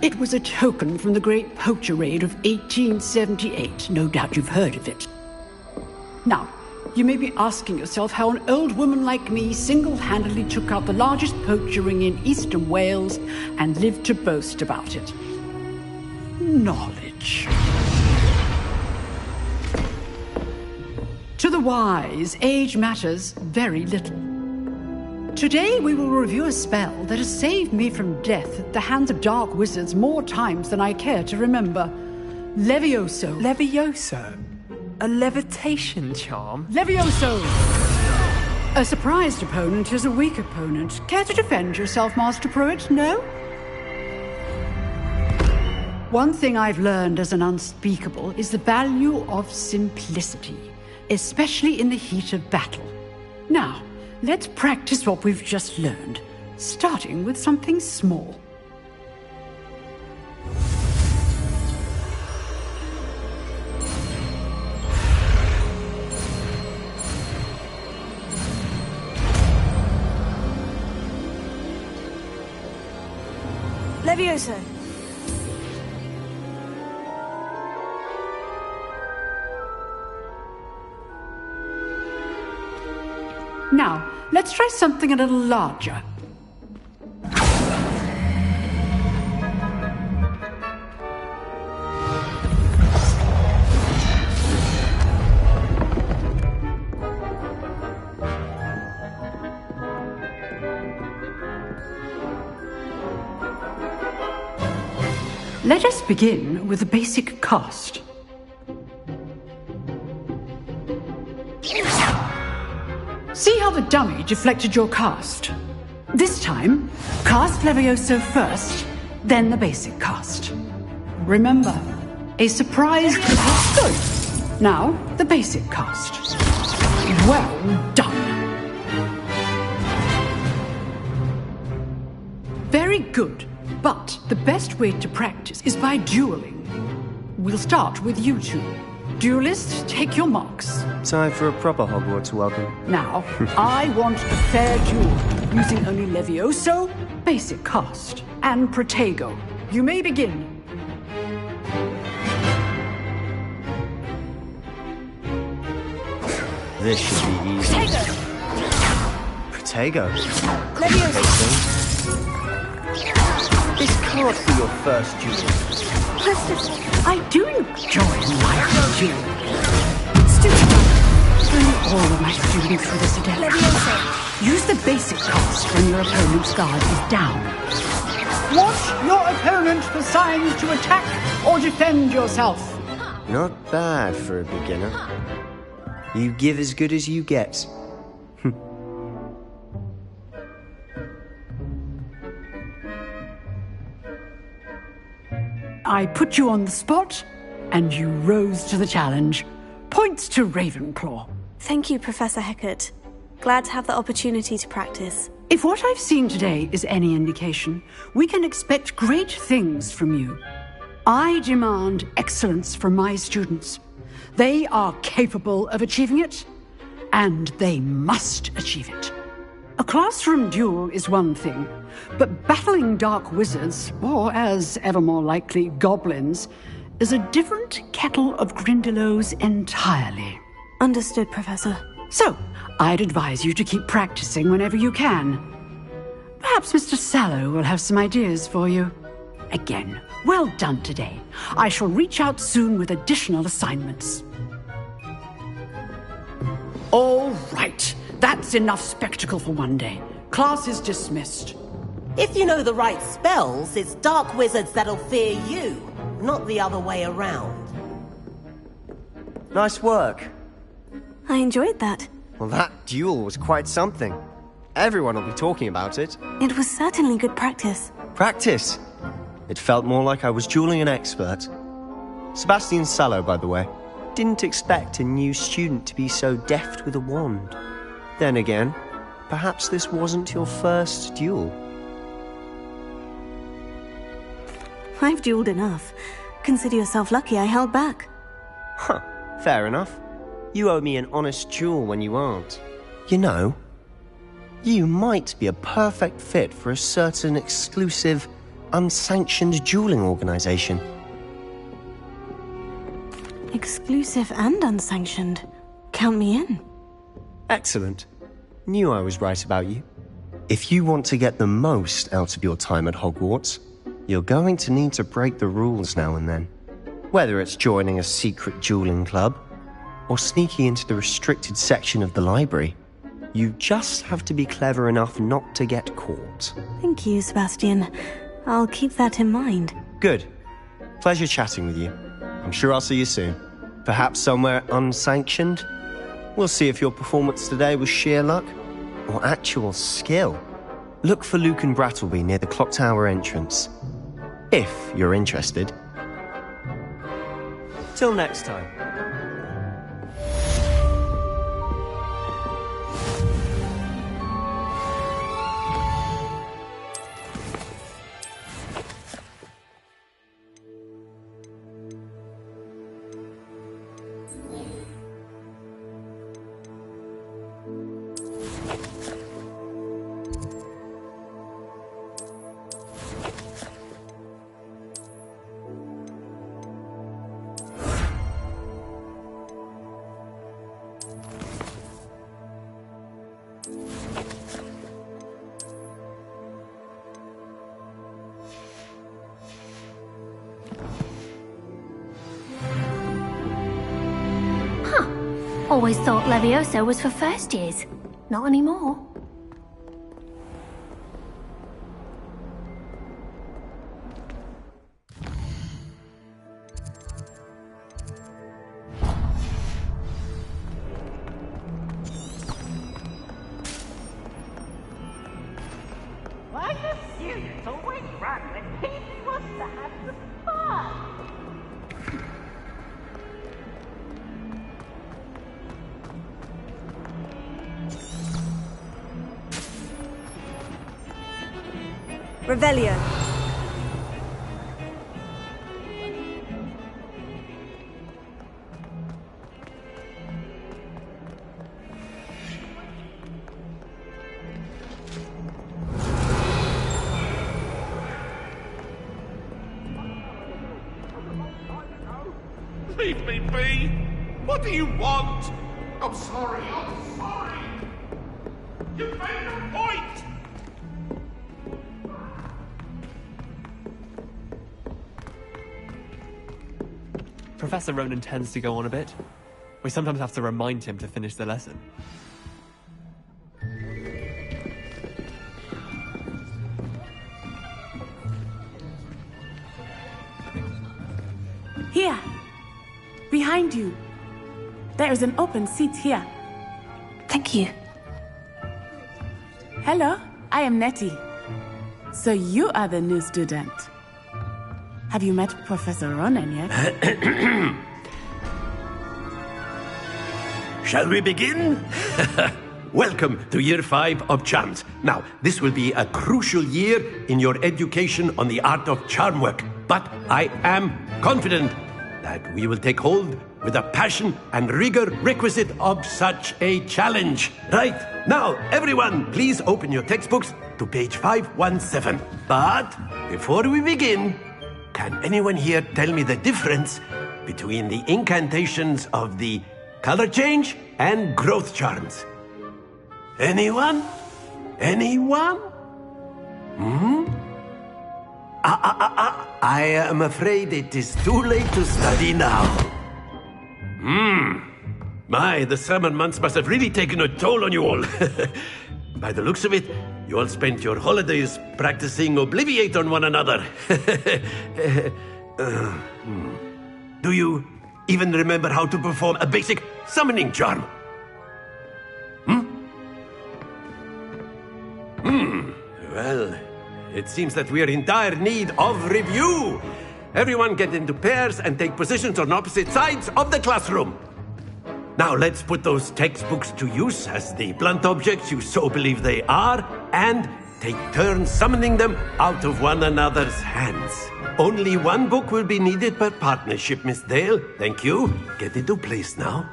It was a token from the Great Poacher Raid of 1878. No doubt you've heard of it. Now, you may be asking yourself how an old woman like me single-handedly took out the largest poacher ring in eastern Wales and lived to boast about it. Knowledge. To the wise, age matters very little. Today we will review a spell that has saved me from death at the hands of dark wizards more times than I care to remember. Levioso. Levioso? A levitation charm? Levioso! A surprised opponent is a weak opponent. Care to defend yourself, Master Pruitt? No? One thing I've learned as an unspeakable is the value of simplicity, especially in the heat of battle. Now, let's practice what we've just learned, starting with something small. Levioso. Now, let's try something a little larger. Let us begin with the basic cast. See how the dummy deflected your cast? This time, cast Levioso first, then the basic cast. Remember, a surprise is good. Now, the basic cast. Well done. Very good, but the best way to practice is by dueling. We'll start with you two. Duelists, take your marks. Time for a proper Hogwarts welcome. Now, I want a fair duel, using only Levioso, basic cast, and Protego. You may begin. This should be easy. Protego. Levioso. This can't be your first duel. I do enjoy my duel. Stupid. Only all of my students for this adept. Levioso. Use the basic cast when your opponent's guard is down. Watch your opponent for signs to attack or defend yourself. Not bad for a beginner. You give as good as you get. I put you on the spot, and you rose to the challenge. Points to Ravenclaw. Thank you, Professor Hecat. Glad to have the opportunity to practice. If what I've seen today is any indication, we can expect great things from you. I demand excellence from my students. They are capable of achieving it, and they must achieve it. A classroom duel is one thing, but battling dark wizards, or as ever more likely, goblins, is a different kettle of Grindylows entirely. Understood, Professor. So, I'd advise you to keep practicing whenever you can. Perhaps Mr. Sallow will have some ideas for you. Again, well done today. I shall reach out soon with additional assignments. All right. That's enough spectacle for one day. Class is dismissed. If you know the right spells, it's dark wizards that'll fear you, not the other way around. Nice work. I enjoyed that. Well, that duel was quite something. Everyone will be talking about it. It was certainly good practice. Practice? It felt more like I was dueling an expert. Sebastian Sallow, by the way. Didn't expect a new student to be so deft with a wand. Then again, perhaps this wasn't your first duel. I've dueled enough. Consider yourself lucky I held back. Huh, fair enough. You owe me an honest duel when you aren't. You know, you might be a perfect fit for a certain exclusive, unsanctioned dueling organization. Exclusive and unsanctioned. Count me in. Excellent. Knew I was right about you. If you want to get the most out of your time at Hogwarts, you're going to need to break the rules now and then. Whether it's joining a secret dueling club, or sneaking into the restricted section of the library, you just have to be clever enough not to get caught. Thank you, Sebastian. I'll keep that in mind. Good. Pleasure chatting with you. I'm sure I'll see you soon. Perhaps somewhere unsanctioned? We'll see if your performance today was sheer luck or actual skill. Look for Luke and Brattleby near the clock tower entrance. If you're interested. Till next time. Always thought Levioso was for first years. Not anymore. Why the students always run when Pete wants to have some fun? Revelio. Leave me be! What do you want? I'm sorry. You made a point! Professor Ronan tends to go on a bit. We sometimes have to remind him to finish the lesson. Here! Behind you! There is an open seat here. Thank you. Hello, I am Nettie. So you are the new student. Have you met Professor Ronan yet? Shall we begin? Welcome to Year 5 of Charms. Now, this will be a crucial year in your education on the art of charm work. But I am confident that we will take hold with the passion and rigor requisite of such a challenge. Right, now, everyone, please open your textbooks to page 517. But before we begin, can anyone here tell me the difference between the incantations of the color change and growth charms? Anyone? Anyone? I am afraid it is too late to study now. My, the summer months must have really taken a toll on you all. By the looks of it, you all spent your holidays practicing Obliviate on one another. Do you even remember how to perform a basic summoning charm? Well, it seems that we are in dire need of review. Everyone get into pairs and take positions on opposite sides of the classroom. Now let's put those textbooks to use as the blunt objects you so believe they are, and take turns summoning them out of one another's hands. Only one book will be needed per partnership, Miss Dale. Thank you. Get into place now.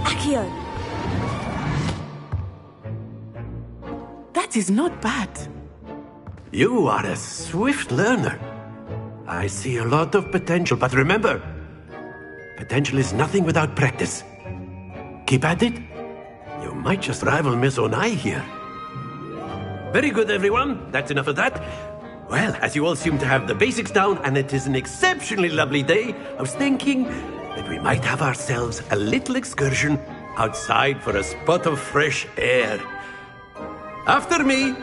Accio! That is not bad. You are a swift learner. I see a lot of potential, but remember, potential is nothing without practice. Keep at it. You might just rival Miss Onai here. Very good, everyone. That's enough of that. Well, as you all seem to have the basics down, and it is an exceptionally lovely day, I was thinking that we might have ourselves a little excursion outside for a spot of fresh air. After me.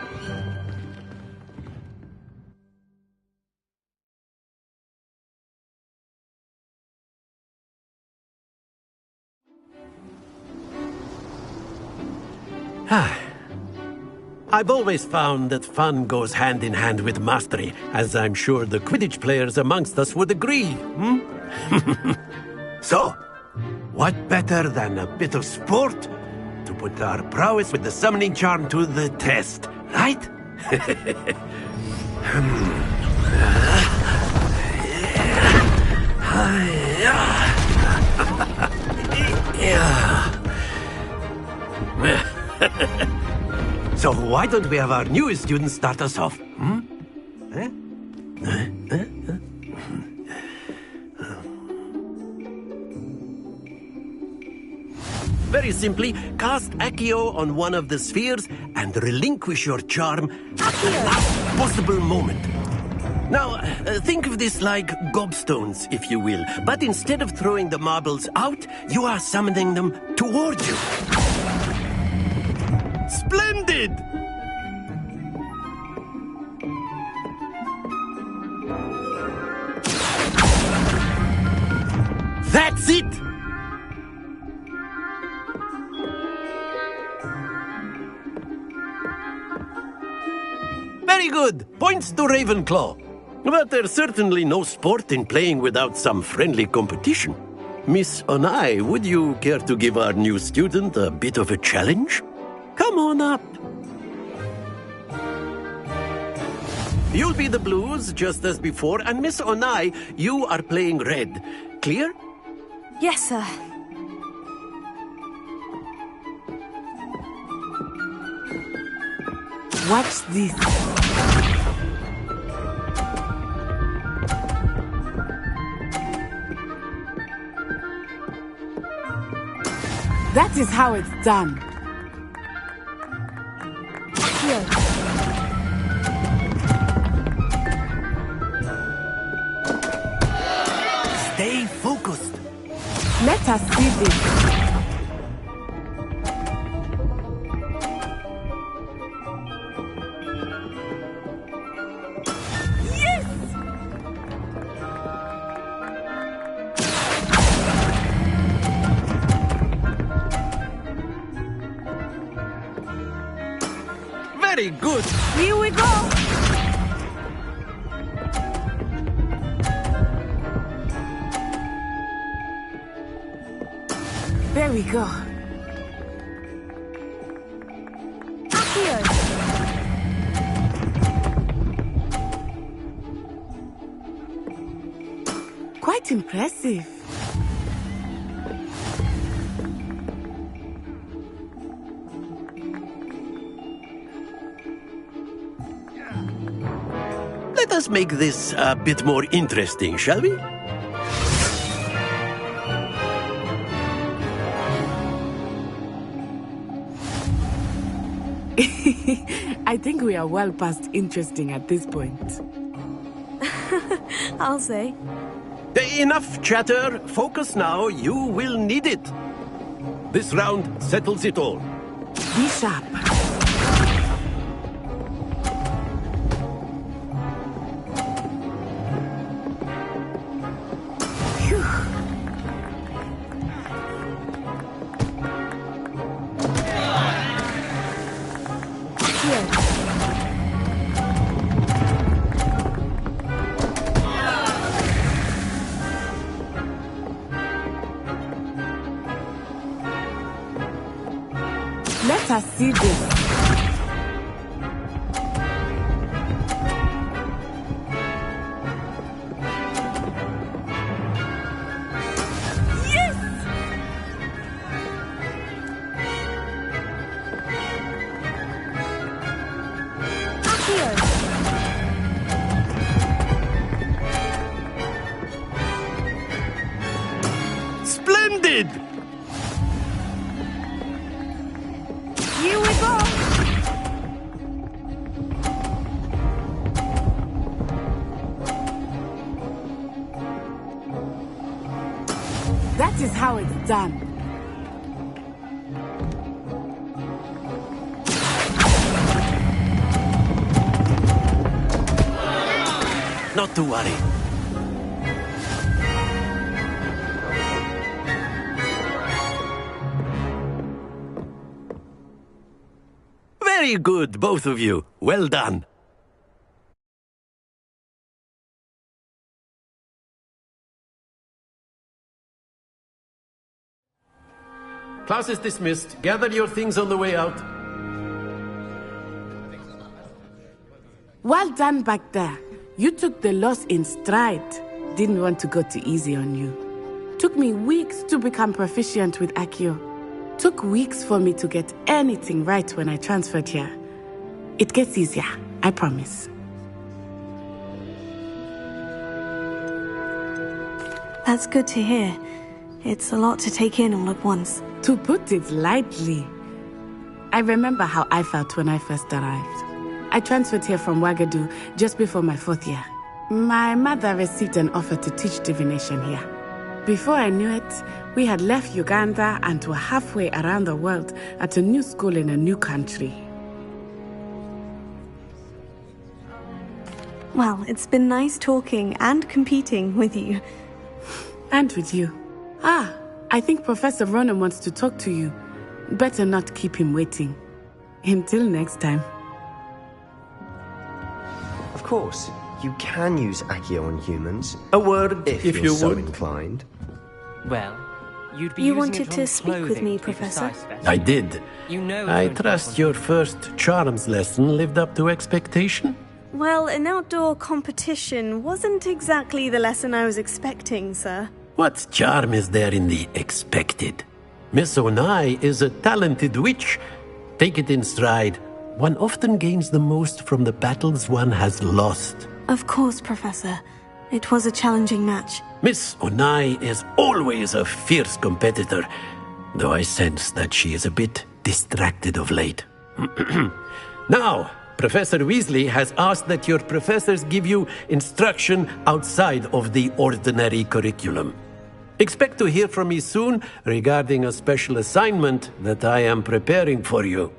I've always found that fun goes hand in hand with mastery, as I'm sure the Quidditch players amongst us would agree. So, what better than a bit of sport to put our prowess with the summoning charm to the test, right? So why don't we have our newest student start us off? Very simply, cast Accio on one of the spheres and relinquish your charm at the last possible moment. Now, think of this like gobstones, if you will. But instead of throwing the marbles out, you are summoning them towards you. Splendid! That's it! Very good. Points to Ravenclaw. But there's certainly no sport in playing without some friendly competition. Miss Onai, would you care to give our new student a bit of a challenge? Come on up. You'll be the blues, just as before, and Miss Onai, you are playing red. Clear? Yes, sir. Watch this. That is how it's done. Stay focused. Let us see this. Very good. Here we go. There we go. Quite impressive. Let us make this a bit more interesting, shall we? I think we are well past interesting at this point. I'll say. Enough chatter. Focus now. You will need it. This round settles it all. Be sharp. Let us see this. Splendid! Here we go! That is how it's done. Not to worry. Very good, both of you. Well done. Class is dismissed. Gather your things on the way out. Well done back there. You took the loss in stride. Didn't want to go too easy on you. Took me weeks to become proficient with Accio. Took weeks for me to get anything right when I transferred here. It gets easier, I promise. That's good to hear. It's a lot to take in all at once. To put it lightly, I remember how I felt when I first arrived. I transferred here from Wagadu just before my 4th year. My mother received an offer to teach divination here. Before I knew it, we had left Uganda and were halfway around the world at a new school in a new country. Well, it's been nice talking and competing with you. And with you. Ah, I think Professor Ronan wants to talk to you. Better not keep him waiting. Until next time. Of course, you can use Accio on humans. A word, if you you're so would. inclined. Well, you'd be You using wanted it to on speak with clothing, me, to be Professor? precise, Betty. I did. You know I it's going to trust your first charms lesson lived up to expectation? Well, an outdoor competition wasn't exactly the lesson I was expecting, sir. What charm is there in the expected? Miss Onai is a talented witch. Take it in stride. One often gains the most from the battles one has lost. Of course, Professor. It was a challenging match. Miss Onai is always a fierce competitor, though I sense that she is a bit distracted of late. Now, Professor Weasley has asked that your professors give you instruction outside of the ordinary curriculum. Expect to hear from me soon regarding a special assignment that I am preparing for you.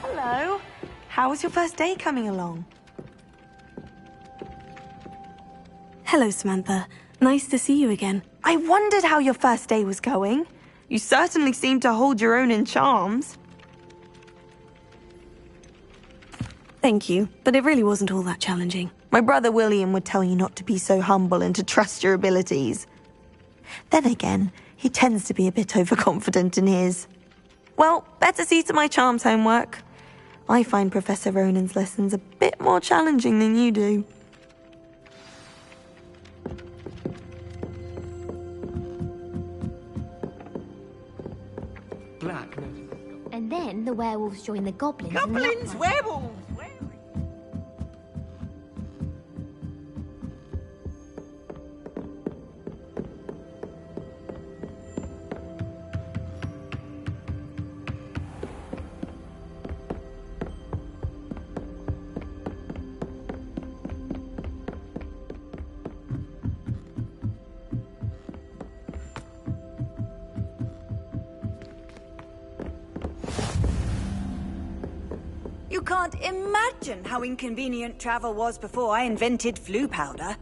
Hello. How was your first day coming along? Hello, Samantha. Nice to see you again. I wondered how your first day was going. You certainly seemed to hold your own in charms. Thank you, but it really wasn't all that challenging. My brother William would tell you not to be so humble and to trust your abilities. Then again, he tends to be a bit overconfident in his. Well, better see to my charms homework. I find Professor Ronan's lessons a bit more challenging than you do. Black. And then the werewolves join the goblins. Goblins, werewolves! You can't imagine how inconvenient travel was before I invented flu powder.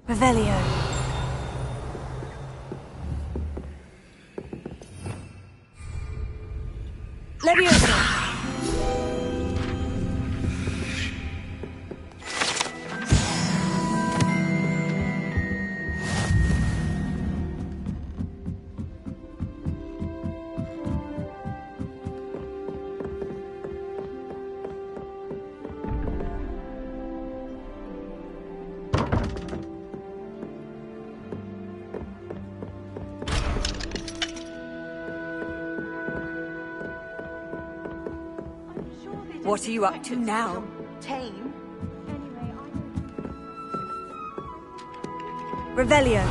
Revelio. Leviosa. What are you up to now? Tame. Revelio.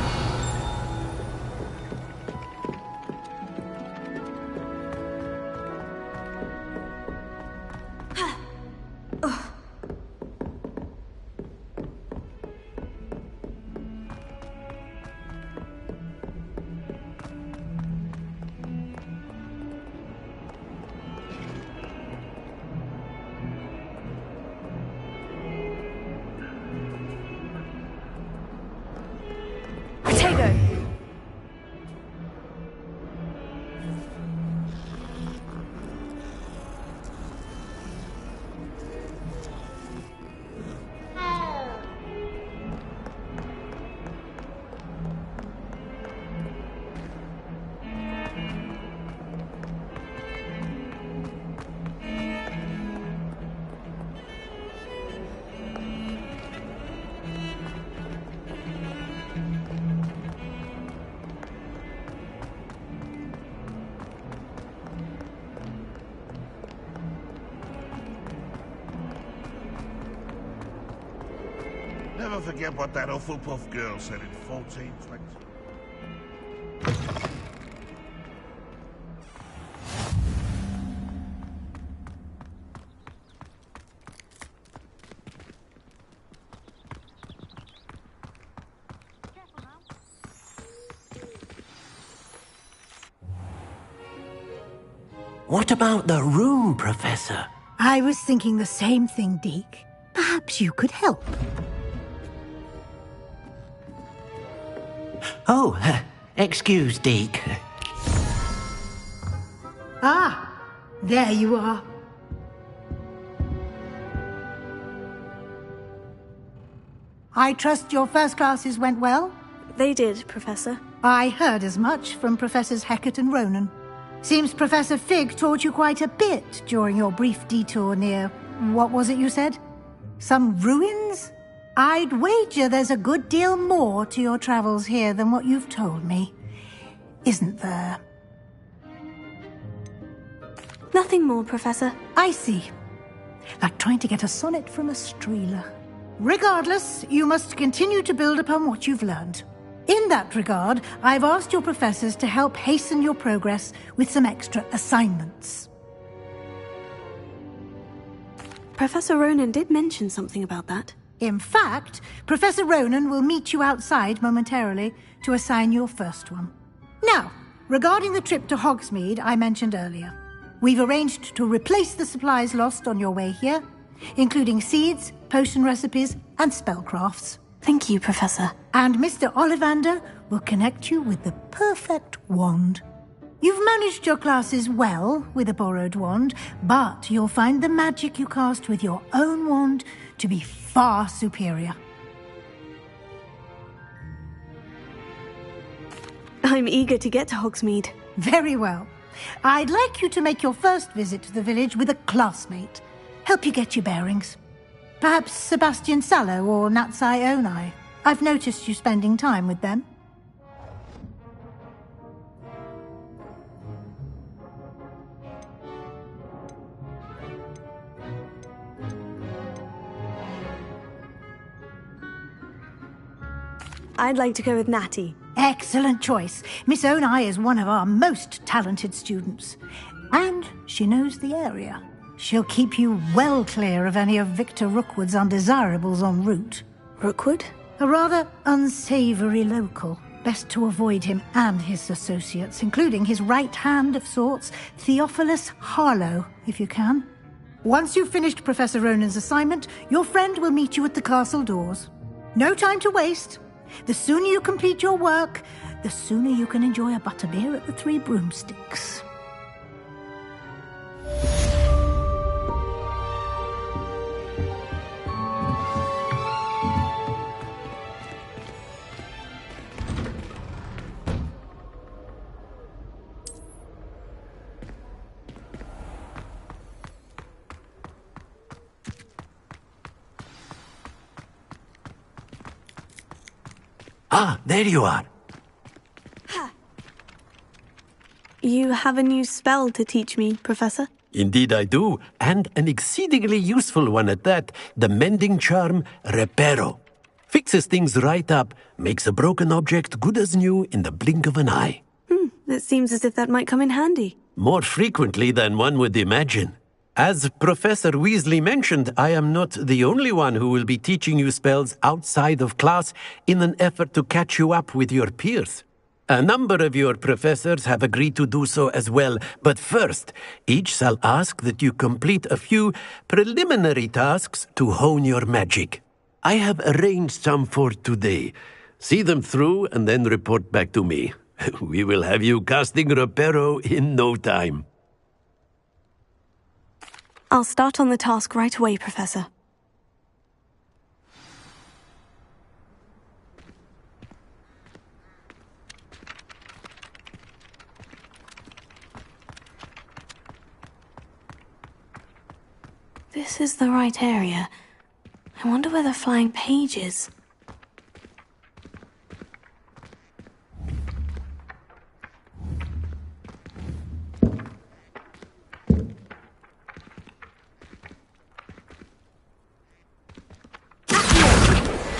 Never forget what that Hufflepuff girl said in 1420. What about the room, Professor? I was thinking the same thing, Deke. Perhaps you could help. Oh, excuse, Deke. Ah, there you are. I trust your first classes went well? They did, Professor. I heard as much from Professors Hecat and Ronan. Seems Professor Fig taught you quite a bit during your brief detour near... what was it you said? Some ruins? I'd wager there's a good deal more to your travels here than what you've told me. Isn't there? Nothing more, Professor. I see. Like trying to get a sonnet from a streeler. Regardless, you must continue to build upon what you've learned. In that regard, I've asked your professors to help hasten your progress with some extra assignments. Professor Ronan did mention something about that. In fact, Professor Ronan will meet you outside momentarily to assign your first one. Now, regarding the trip to Hogsmeade I mentioned earlier, we've arranged to replace the supplies lost on your way here, including seeds, potion recipes, and spellcrafts. Thank you, Professor. And Mr. Ollivander will connect you with the perfect wand. You've managed your classes well with a borrowed wand, but you'll find the magic you cast with your own wand to be far superior. I'm eager to get to Hogsmeade. Very well. I'd like you to make your first visit to the village with a classmate. Help you get your bearings. Perhaps Sebastian Sallow or Natsai Onai. I've noticed you spending time with them. I'd like to go with Natty. Excellent choice. Miss Onai is one of our most talented students. And she knows the area. She'll keep you well clear of any of Victor Rookwood's undesirables en route. Rookwood? A rather unsavoury local. Best to avoid him and his associates, including his right hand of sorts, Theophilus Harlow, if you can. Once you've finished Professor Ronan's assignment, your friend will meet you at the castle doors. No time to waste. The sooner you complete your work, the sooner you can enjoy a butterbeer at the Three Broomsticks. Ah, there you are. You have a new spell to teach me, Professor? Indeed I do, and an exceedingly useful one at that. The mending charm, Reparo. Fixes things right up, makes a broken object good as new in the blink of an eye. It seems as if that might come in handy. More frequently than one would imagine. As Professor Weasley mentioned, I am not the only one who will be teaching you spells outside of class in an effort to catch you up with your peers. A number of your professors have agreed to do so as well, but first, each shall ask that you complete a few preliminary tasks to hone your magic. I have arranged some for today. See them through and then report back to me. We will have you casting Reparo in no time. I'll start on the task right away, Professor. This is the right area. I wonder where the flying page is.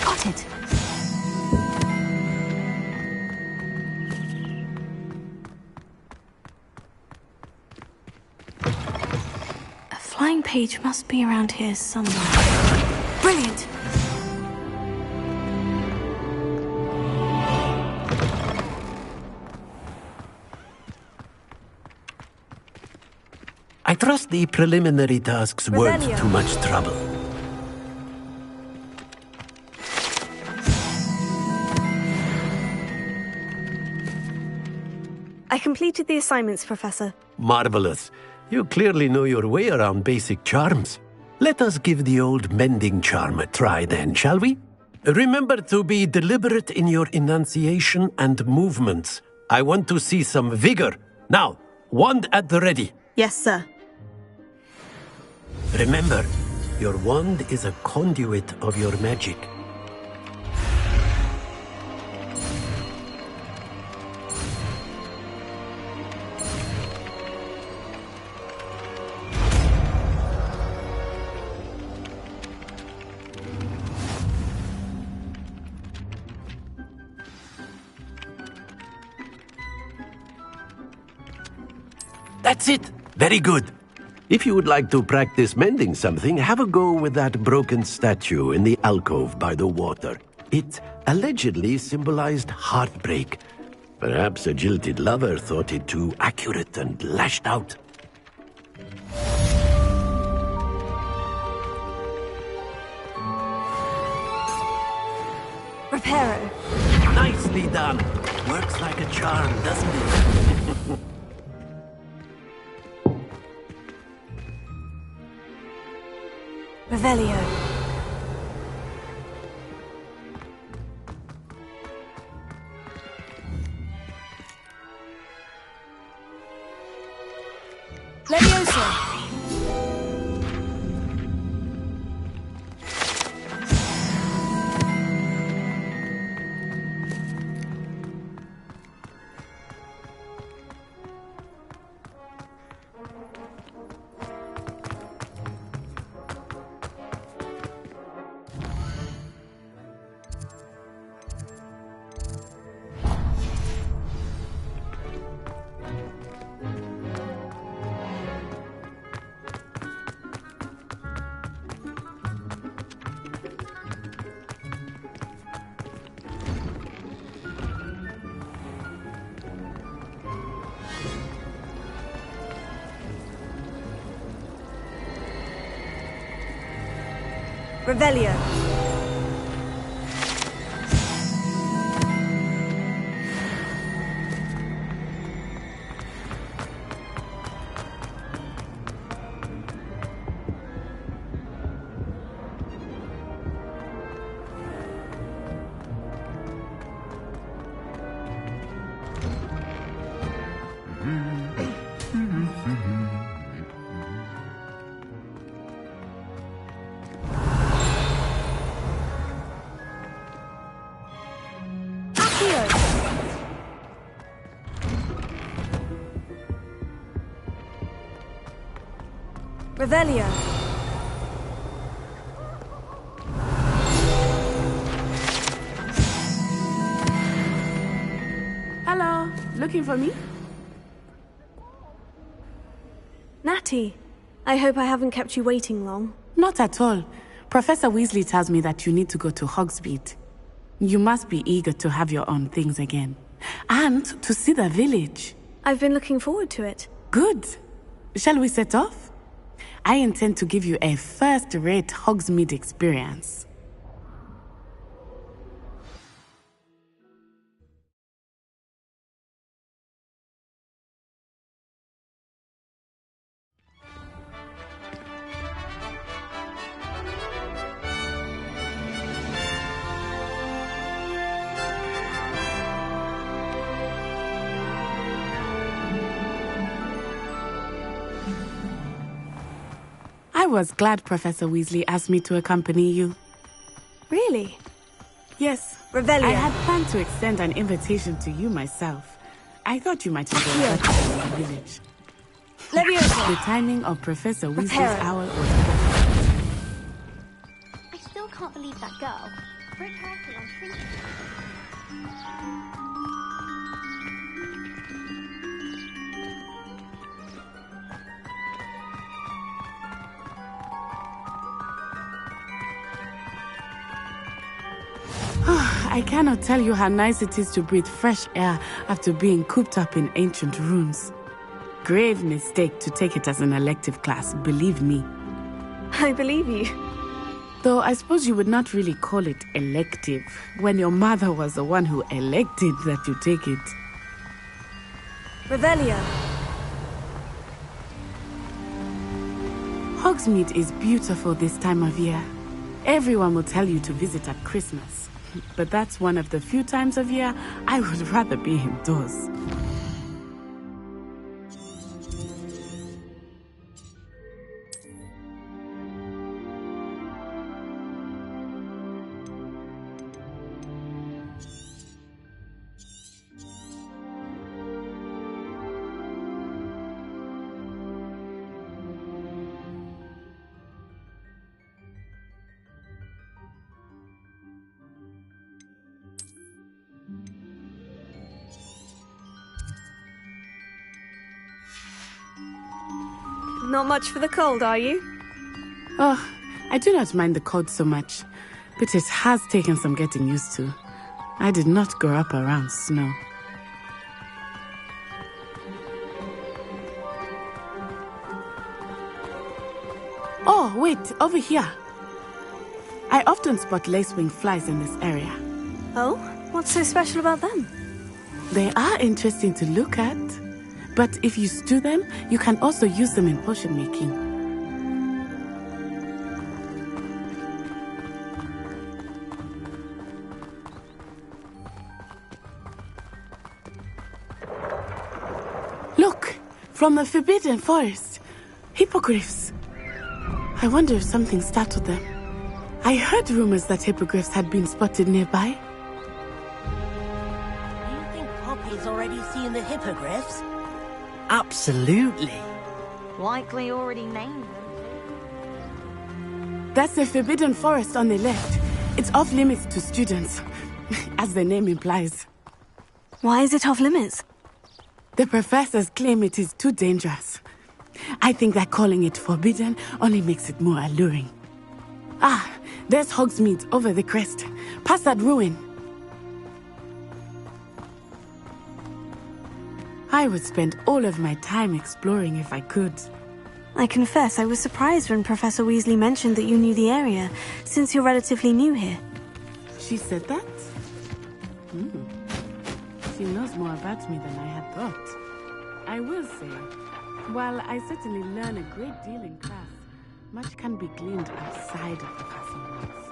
Got it. A flying page must be around here somewhere. Brilliant! I trust the preliminary tasks weren't Revelio. too much trouble. I completed the assignments, Professor. Marvelous. You clearly know your way around basic charms. Let us give the old mending charm a try then, shall we? Remember to be deliberate in your enunciation and movements. I want to see some vigor. Now, wand at the ready. Yes, sir. Remember, your wand is a conduit of your magic. That's it. Very good. If you would like to practice mending something, have a go with that broken statue in the alcove by the water. It allegedly symbolized heartbreak. Perhaps a jilted lover thought it too accurate and lashed out. Reparo. Nicely done. Works like a charm, doesn't it? Revelio. Levioso. Revelio. Revelio. Hello, looking for me? Natty, I hope I haven't kept you waiting long. Not at all. Professor Weasley tells me that you need to go to Hogsmeade. You must be eager to have your own things again. And to see the village. I've been looking forward to it. Good. Shall we set off? I intend to give you a first-rate Hogsmeade experience. I was glad Professor Weasley asked me to accompany you. Really? Yes. Revelio. I had planned to extend an invitation to you myself. I thought you might enjoy the village. Leviosa. The timing of Professor Weasley's Reparo. hour was perfect. I still can't believe that girl. Brick Hartley on Trinity. I cannot tell you how nice it is to breathe fresh air after being cooped up in ancient ruins. Grave mistake to take it as an elective class, believe me. I believe you. Though I suppose you would not really call it elective, when your mother was the one who elected that you take it. Revelio. Hogsmeade is beautiful this time of year. Everyone will tell you to visit at Christmas. But that's one of the few times of year I would rather be indoors. Not much for the cold, are you? Oh, I do not mind the cold so much, but it has taken some getting used to. I did not grow up around snow. Oh, wait, over here. I often spot lacewing flies in this area. Oh? What's so special about them? They are interesting to look at. But if you stew them, you can also use them in potion making. Look! From the Forbidden Forest. Hippogriffs. I wonder if something startled them. I heard rumors that hippogriffs had been spotted nearby. Do you think Poppy's already seen the hippogriffs? Absolutely. Likely already named them. That's the Forbidden Forest on the left. It's off limits to students, as the name implies. Why is it off limits? The professors claim it is too dangerous. I think that calling it forbidden only makes it more alluring. Ah, there's Hogsmeade over the crest. Past that ruin. I would spend all of my time exploring if I could. I confess I was surprised when Professor Weasley mentioned that you knew the area, since you're relatively new here. She said that? She knows more about me than I had thought. I will say, while I certainly learn a great deal in class, much can be gleaned outside of the castle walls.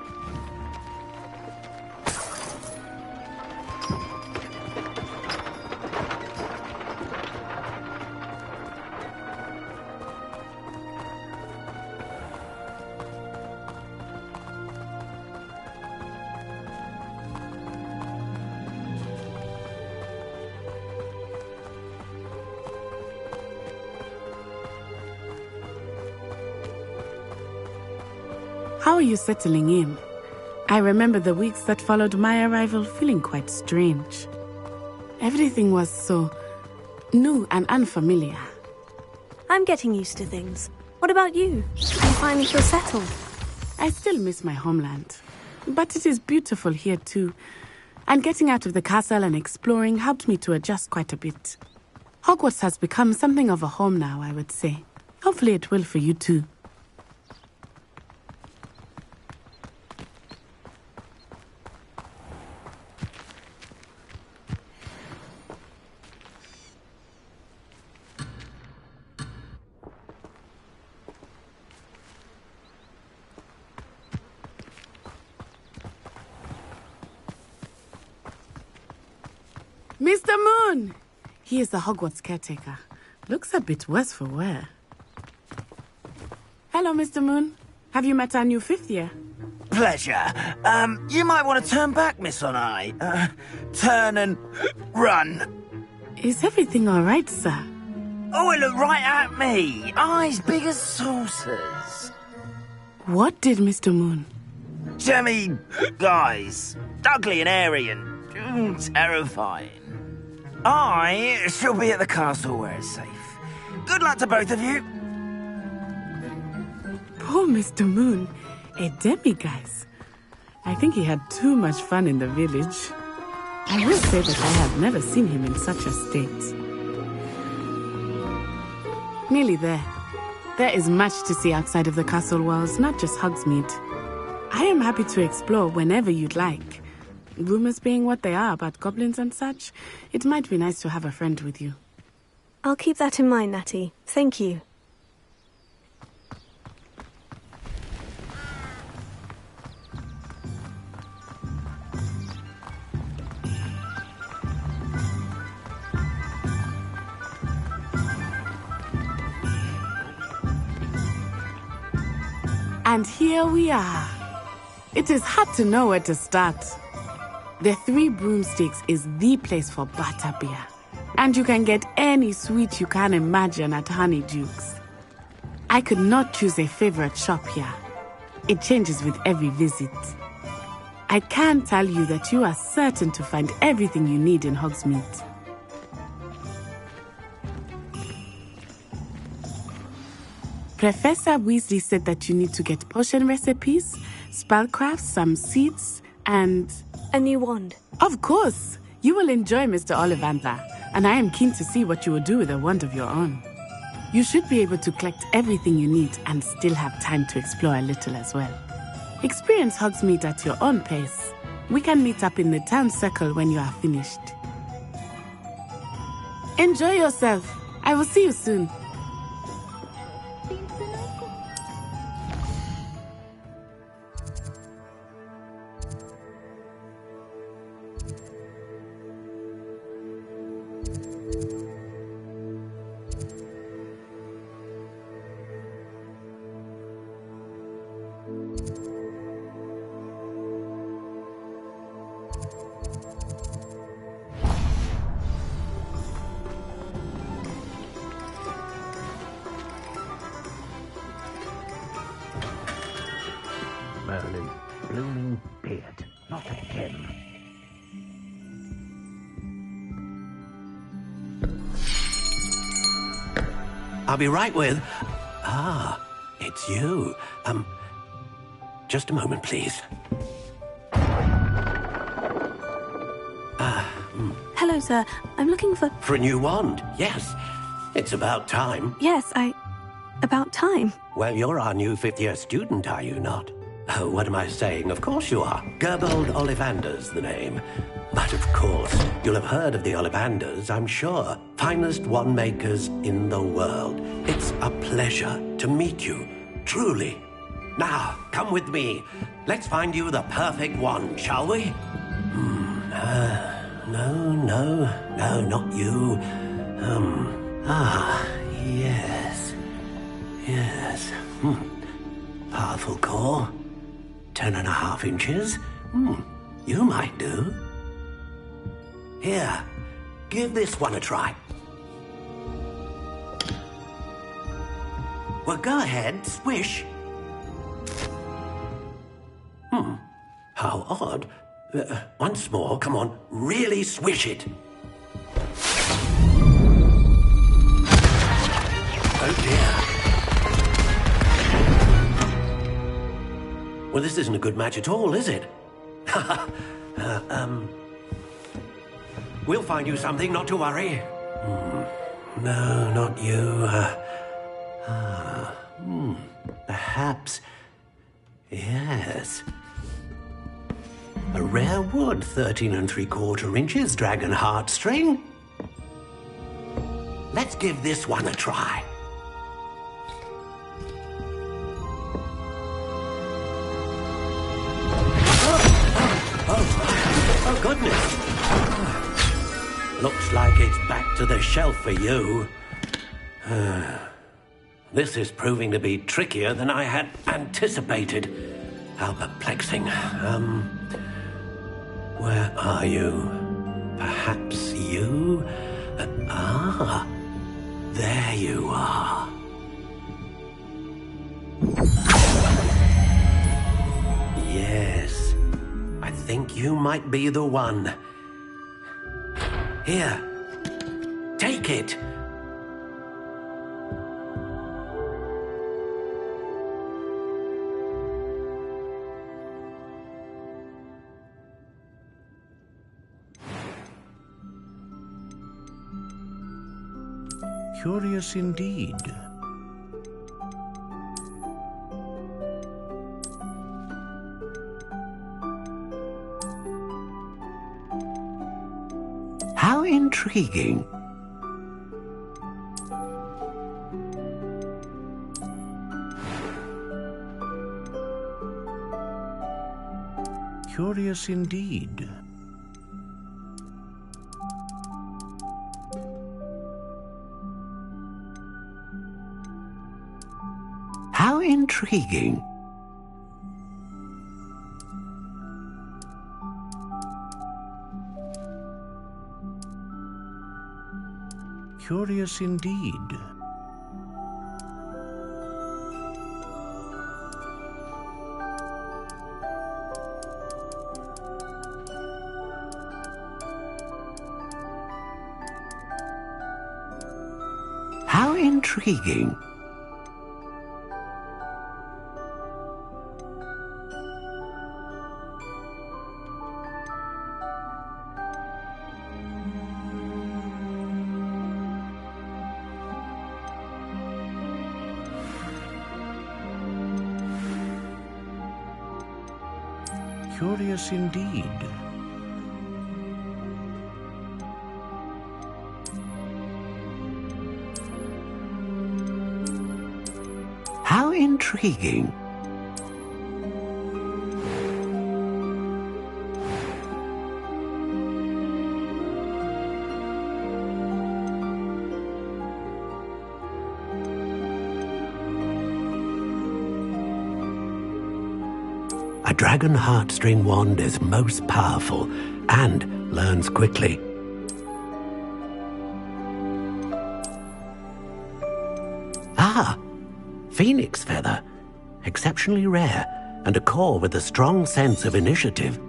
How are you settling in? I remember the weeks that followed my arrival feeling quite strange. Everything was so new and unfamiliar. I'm getting used to things. What about you? Do you finally feel settled? I still miss my homeland, but it is beautiful here too. And getting out of the castle and exploring helped me to adjust quite a bit. Hogwarts has become something of a home now, I would say. Hopefully it will for you too. Mr. Moon! He is the Hogwarts caretaker. Looks a bit worse for wear. Hello, Mr. Moon. Have you met our new fifth year? Pleasure. You might want to turn back, Miss Onai. Turn and run. Is everything all right, sir? Oh, it looked right at me. Eyes big as saucers. What did Mr. Moon? Jemmy, guys. Ugly and airy and terrifying. I shall be at the castle where it's safe. Good luck to both of you. Poor Mr. Moon. A demiguise. I think he had too much fun in the village. I will say that I have never seen him in such a state. Nearly there. There is much to see outside of the castle walls, not just Hogsmeade. I am happy to explore whenever you'd like. Rumors being what they are about goblins and such, it might be nice to have a friend with you. I'll keep that in mind, Natty. Thank you. And here we are. It is hard to know where to start. The Three Broomsticks is the place for butterbeer. And you can get any sweet you can imagine at Honeyduke's. I could not choose a favorite shop here. It changes with every visit. I can tell you that you are certain to find everything you need in Hogsmeade. Professor Weasley said that you need to get potion recipes, spellcrafts, some seeds, and... a new wand. Of course! You will enjoy Mr. Ollivander, and I am keen to see what you will do with a wand of your own. You should be able to collect everything you need and still have time to explore a little as well. Experience Hogsmeade at your own pace. We can meet up in the town circle when you are finished. Enjoy yourself. I will see you soon. Merlin, blooming beard, not again. I'll be right with... Ah, it's you. Just a moment, please. Hello, sir. I'm looking for... For a new wand, yes. It's about time. Yes, about time. Well, you're our new fifth-year student, are you not? Oh, what am I saying? Of course you are. Gerbold Ollivander's the name. But of course, you'll have heard of the Ollivanders, I'm sure. Finest wand makers in the world. It's a pleasure to meet you, truly. Now, come with me. Let's find you the perfect wand, shall we? No, not you. Yes. Powerful core. 10.5 inches. You might do. Here, give this one a try. Well, go ahead, swish. How odd. Once more, come on, really swish it. Oh dear. Well, this isn't a good match at all, is it? We'll find you something, not to worry. No, not you. Perhaps. Yes. A rare wood, 13 3/4 inches, dragon heartstring. Let's give this one a try. Oh, goodness. Looks like it's back to the shelf for you. This is proving to be trickier than I had anticipated. How perplexing. Where are you? Perhaps you? There you are. Yes, I think you might be the one. Here, take it. Curious indeed. How intriguing. Curious indeed. How intriguing. Curious indeed. How intriguing. Curious indeed. How intriguing. A dragon heartstring wand is most powerful and learns quickly. Ah, phoenix feather. Exceptionally rare, and a core with a strong sense of initiative.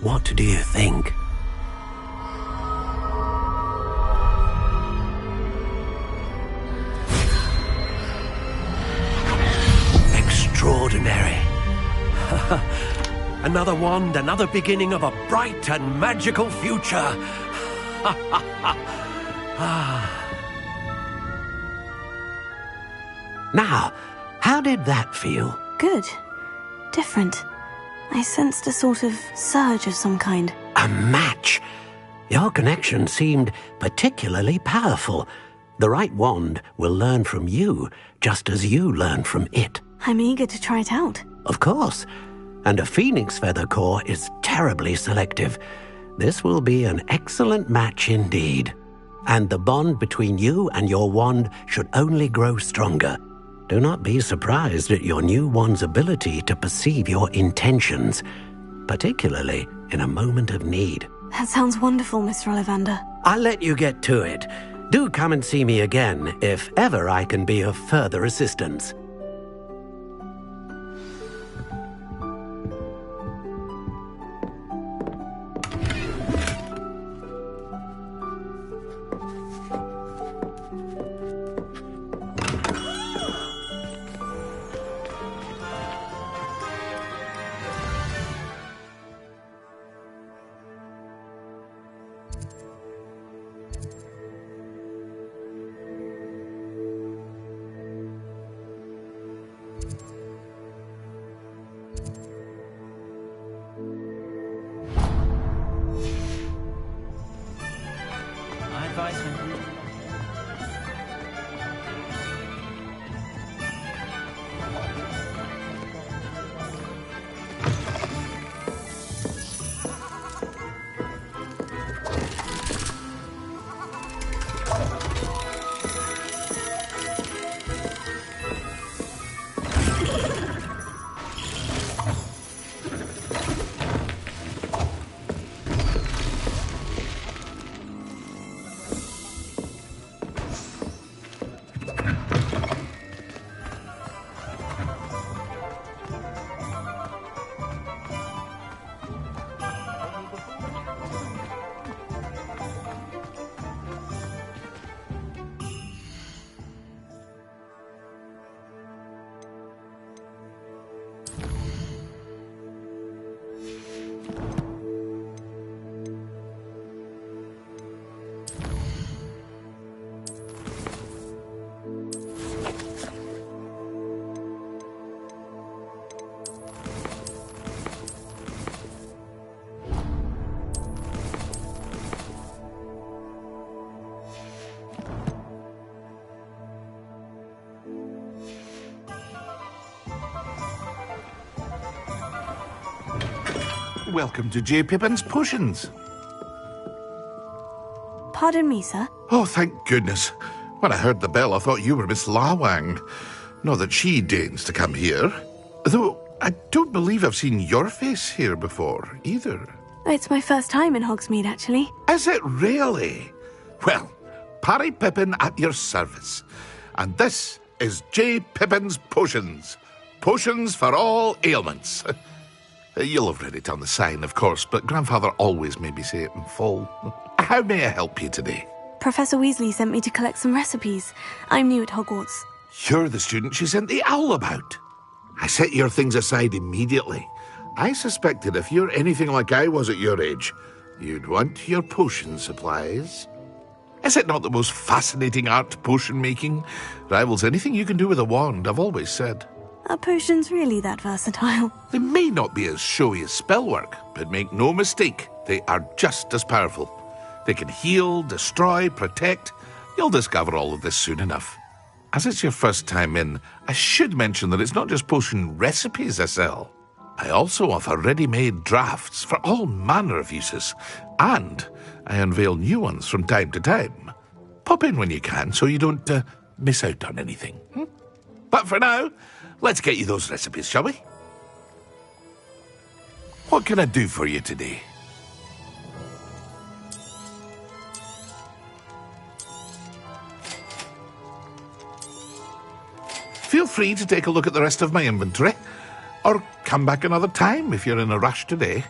What do you think? Extraordinary. Another wand, another beginning of a bright and magical future. Now, how did that feel? Good. Different. I sensed a sort of surge of some kind. A match. Your connection seemed particularly powerful. The right wand will learn from you, just as you learn from it. I'm eager to try it out. Of course. And a phoenix feather core is terribly selective. This will be an excellent match indeed. And the bond between you and your wand should only grow stronger. Do not be surprised at your new wand's ability to perceive your intentions, particularly in a moment of need. That sounds wonderful, Mr. Ollivander. I'll let you get to it. Do come and see me again if ever I can be of further assistance. Welcome to J. Pippin's Potions. Pardon me, sir. Oh, thank goodness. When I heard the bell, I thought you were Miss Lawang. Not that she deigns to come here. Though, I don't believe I've seen your face here before, either. It's my first time in Hogsmeade, actually. Is it really? Well, Parry Pippin at your service. And this is J. Pippin's Potions. Potions for all ailments. You'll have read it on the sign, of course, but Grandfather always made me say it in full. How may I help you today? Professor Weasley sent me to collect some recipes. I'm new at Hogwarts. You're the student she sent the owl about. I set your things aside immediately. I suspected if you're anything like I was at your age, you'd want your potion supplies. Is it not the most fascinating art, potion making? Rivals anything you can do with a wand, I've always said. Are potions really that versatile? They may not be as showy as spellwork, but make no mistake, they are just as powerful. They can heal, destroy, protect. You'll discover all of this soon enough. As it's your first time in, I should mention that it's not just potion recipes I sell. I also offer ready-made drafts for all manner of uses, and I unveil new ones from time to time. Pop in when you can so you don't miss out on anything. But for now, let's get you those recipes, shall we? What can I do for you today? Feel free to take a look at the rest of my inventory, or come back another time if you're in a rush today.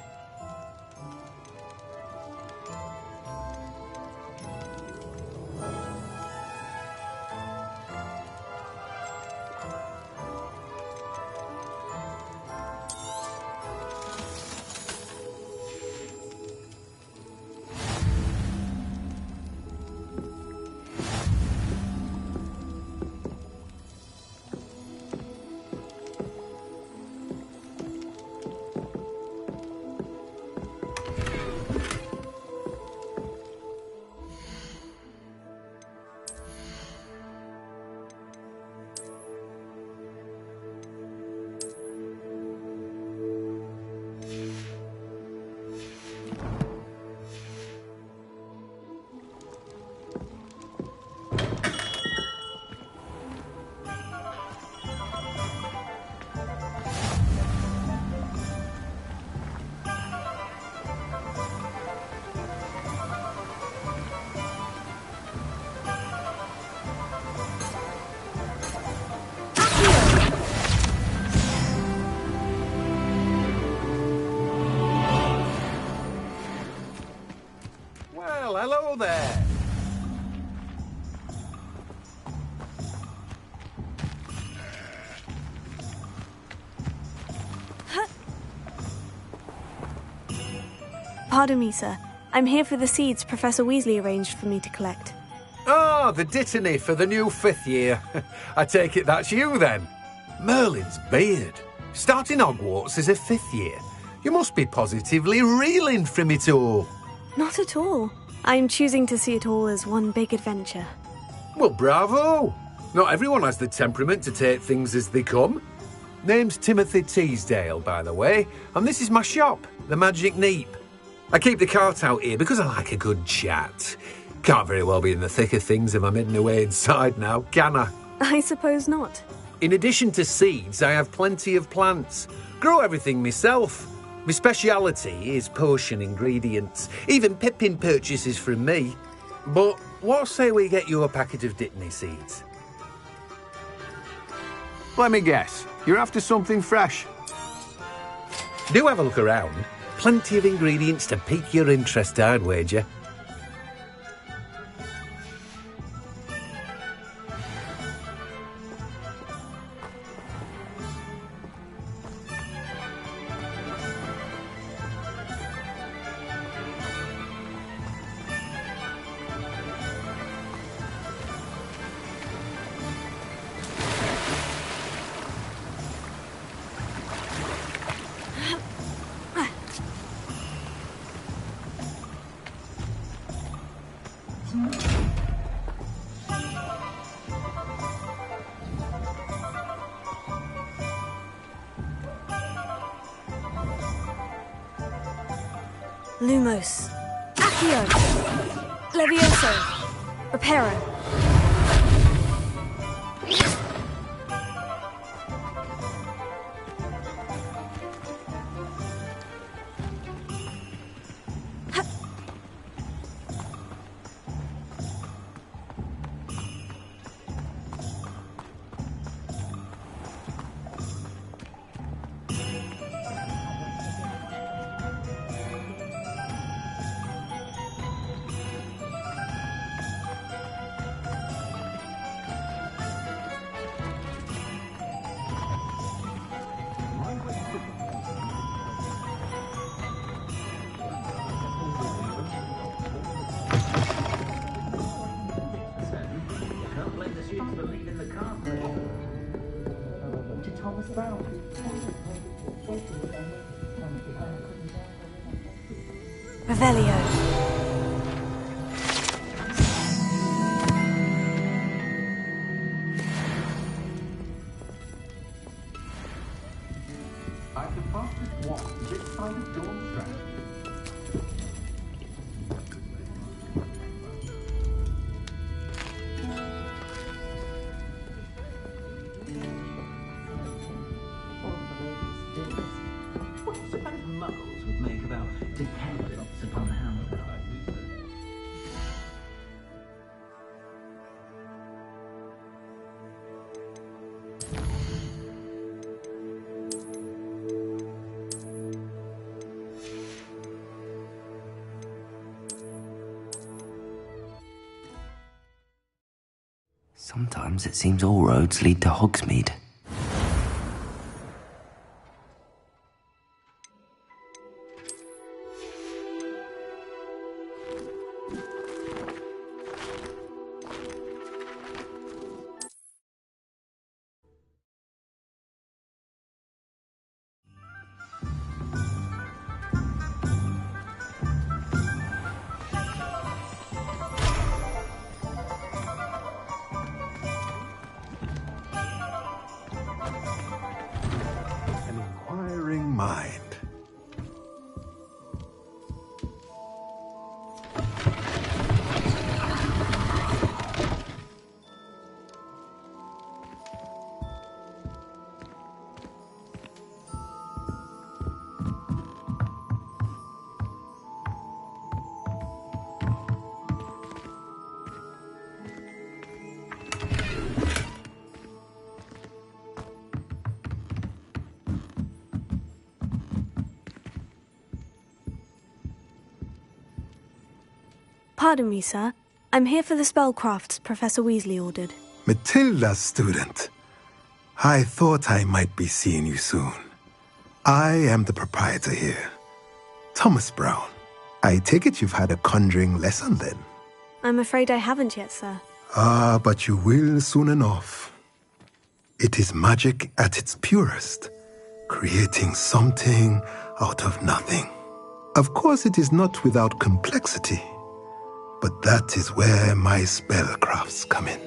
Well, hello there. Pardon me, sir. I'm here for the seeds Professor Weasley arranged for me to collect. Oh, the dittany for the new 5th year. I take it that's you, then. Merlin's beard. Starting Hogwarts as a 5th year. You must be positively reeling from it all. Not at all. I'm choosing to see it all as one big adventure. Well, bravo. Not everyone has the temperament to take things as they come. Name's Timothy Teasdale, by the way, and this is my shop, the Magic Neep. I keep the cart out here because I like a good chat. Can't very well be in the thick of things if I'm hidden away inside now, can I? I suppose not. In addition to seeds, I have plenty of plants. grow everything myself. My speciality is potion ingredients. Even Pippin purchases from me. But what say we get you a packet of dittany seeds? Let me guess. You're after something fresh. Do have a look around. Plenty of ingredients to pique your interest, I'd wager. Lumos. Accio. Levioso. Reparo. Revelio. I'm the fastest walk this side of Dawn Strand. What do you suppose muggles would make about dependence upon handling? Sometimes it seems all roads lead to Hogsmeade. Mind. Pardon me, sir. I'm here for the spellcrafts Professor Weasley ordered. Matilda's student. I thought I might be seeing you soon. I am the proprietor here, Thomas Brown. I take it you've had a conjuring lesson then? I'm afraid I haven't yet, sir. Ah, but you will soon enough. It is magic at its purest, creating something out of nothing. Of course, it is not without complexity. But that is where my spellcrafts come in.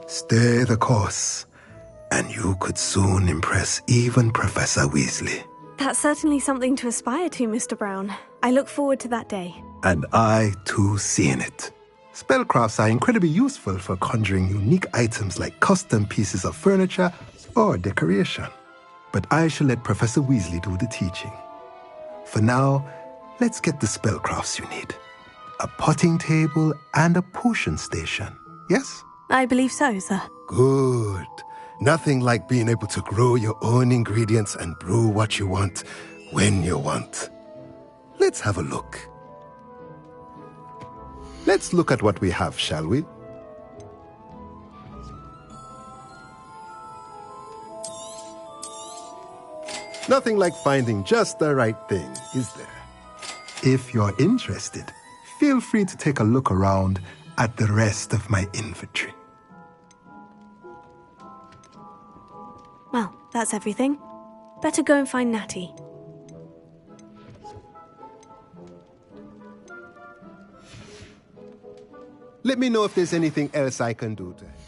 Stay the course, and you could soon impress even Professor Weasley. That's certainly something to aspire to, Mr. Brown. I look forward to that day. And I, too, seeing it. Spellcrafts are incredibly useful for conjuring unique items like custom pieces of furniture or decoration. but I shall let Professor Weasley do the teaching. For now, let's get the spellcrafts you need. A potting table and a potion station, yes? I believe so, sir. Good. Nothing like being able to grow your own ingredients and brew what you want, when you want. Let's have a look. Let's look at what we have, shall we? Nothing like finding just the right thing, is there? If you're interested, feel free to take a look around at the rest of my inventory. Well, that's everything. Better go and find Natty. Let me know if there's anything else I can do to help.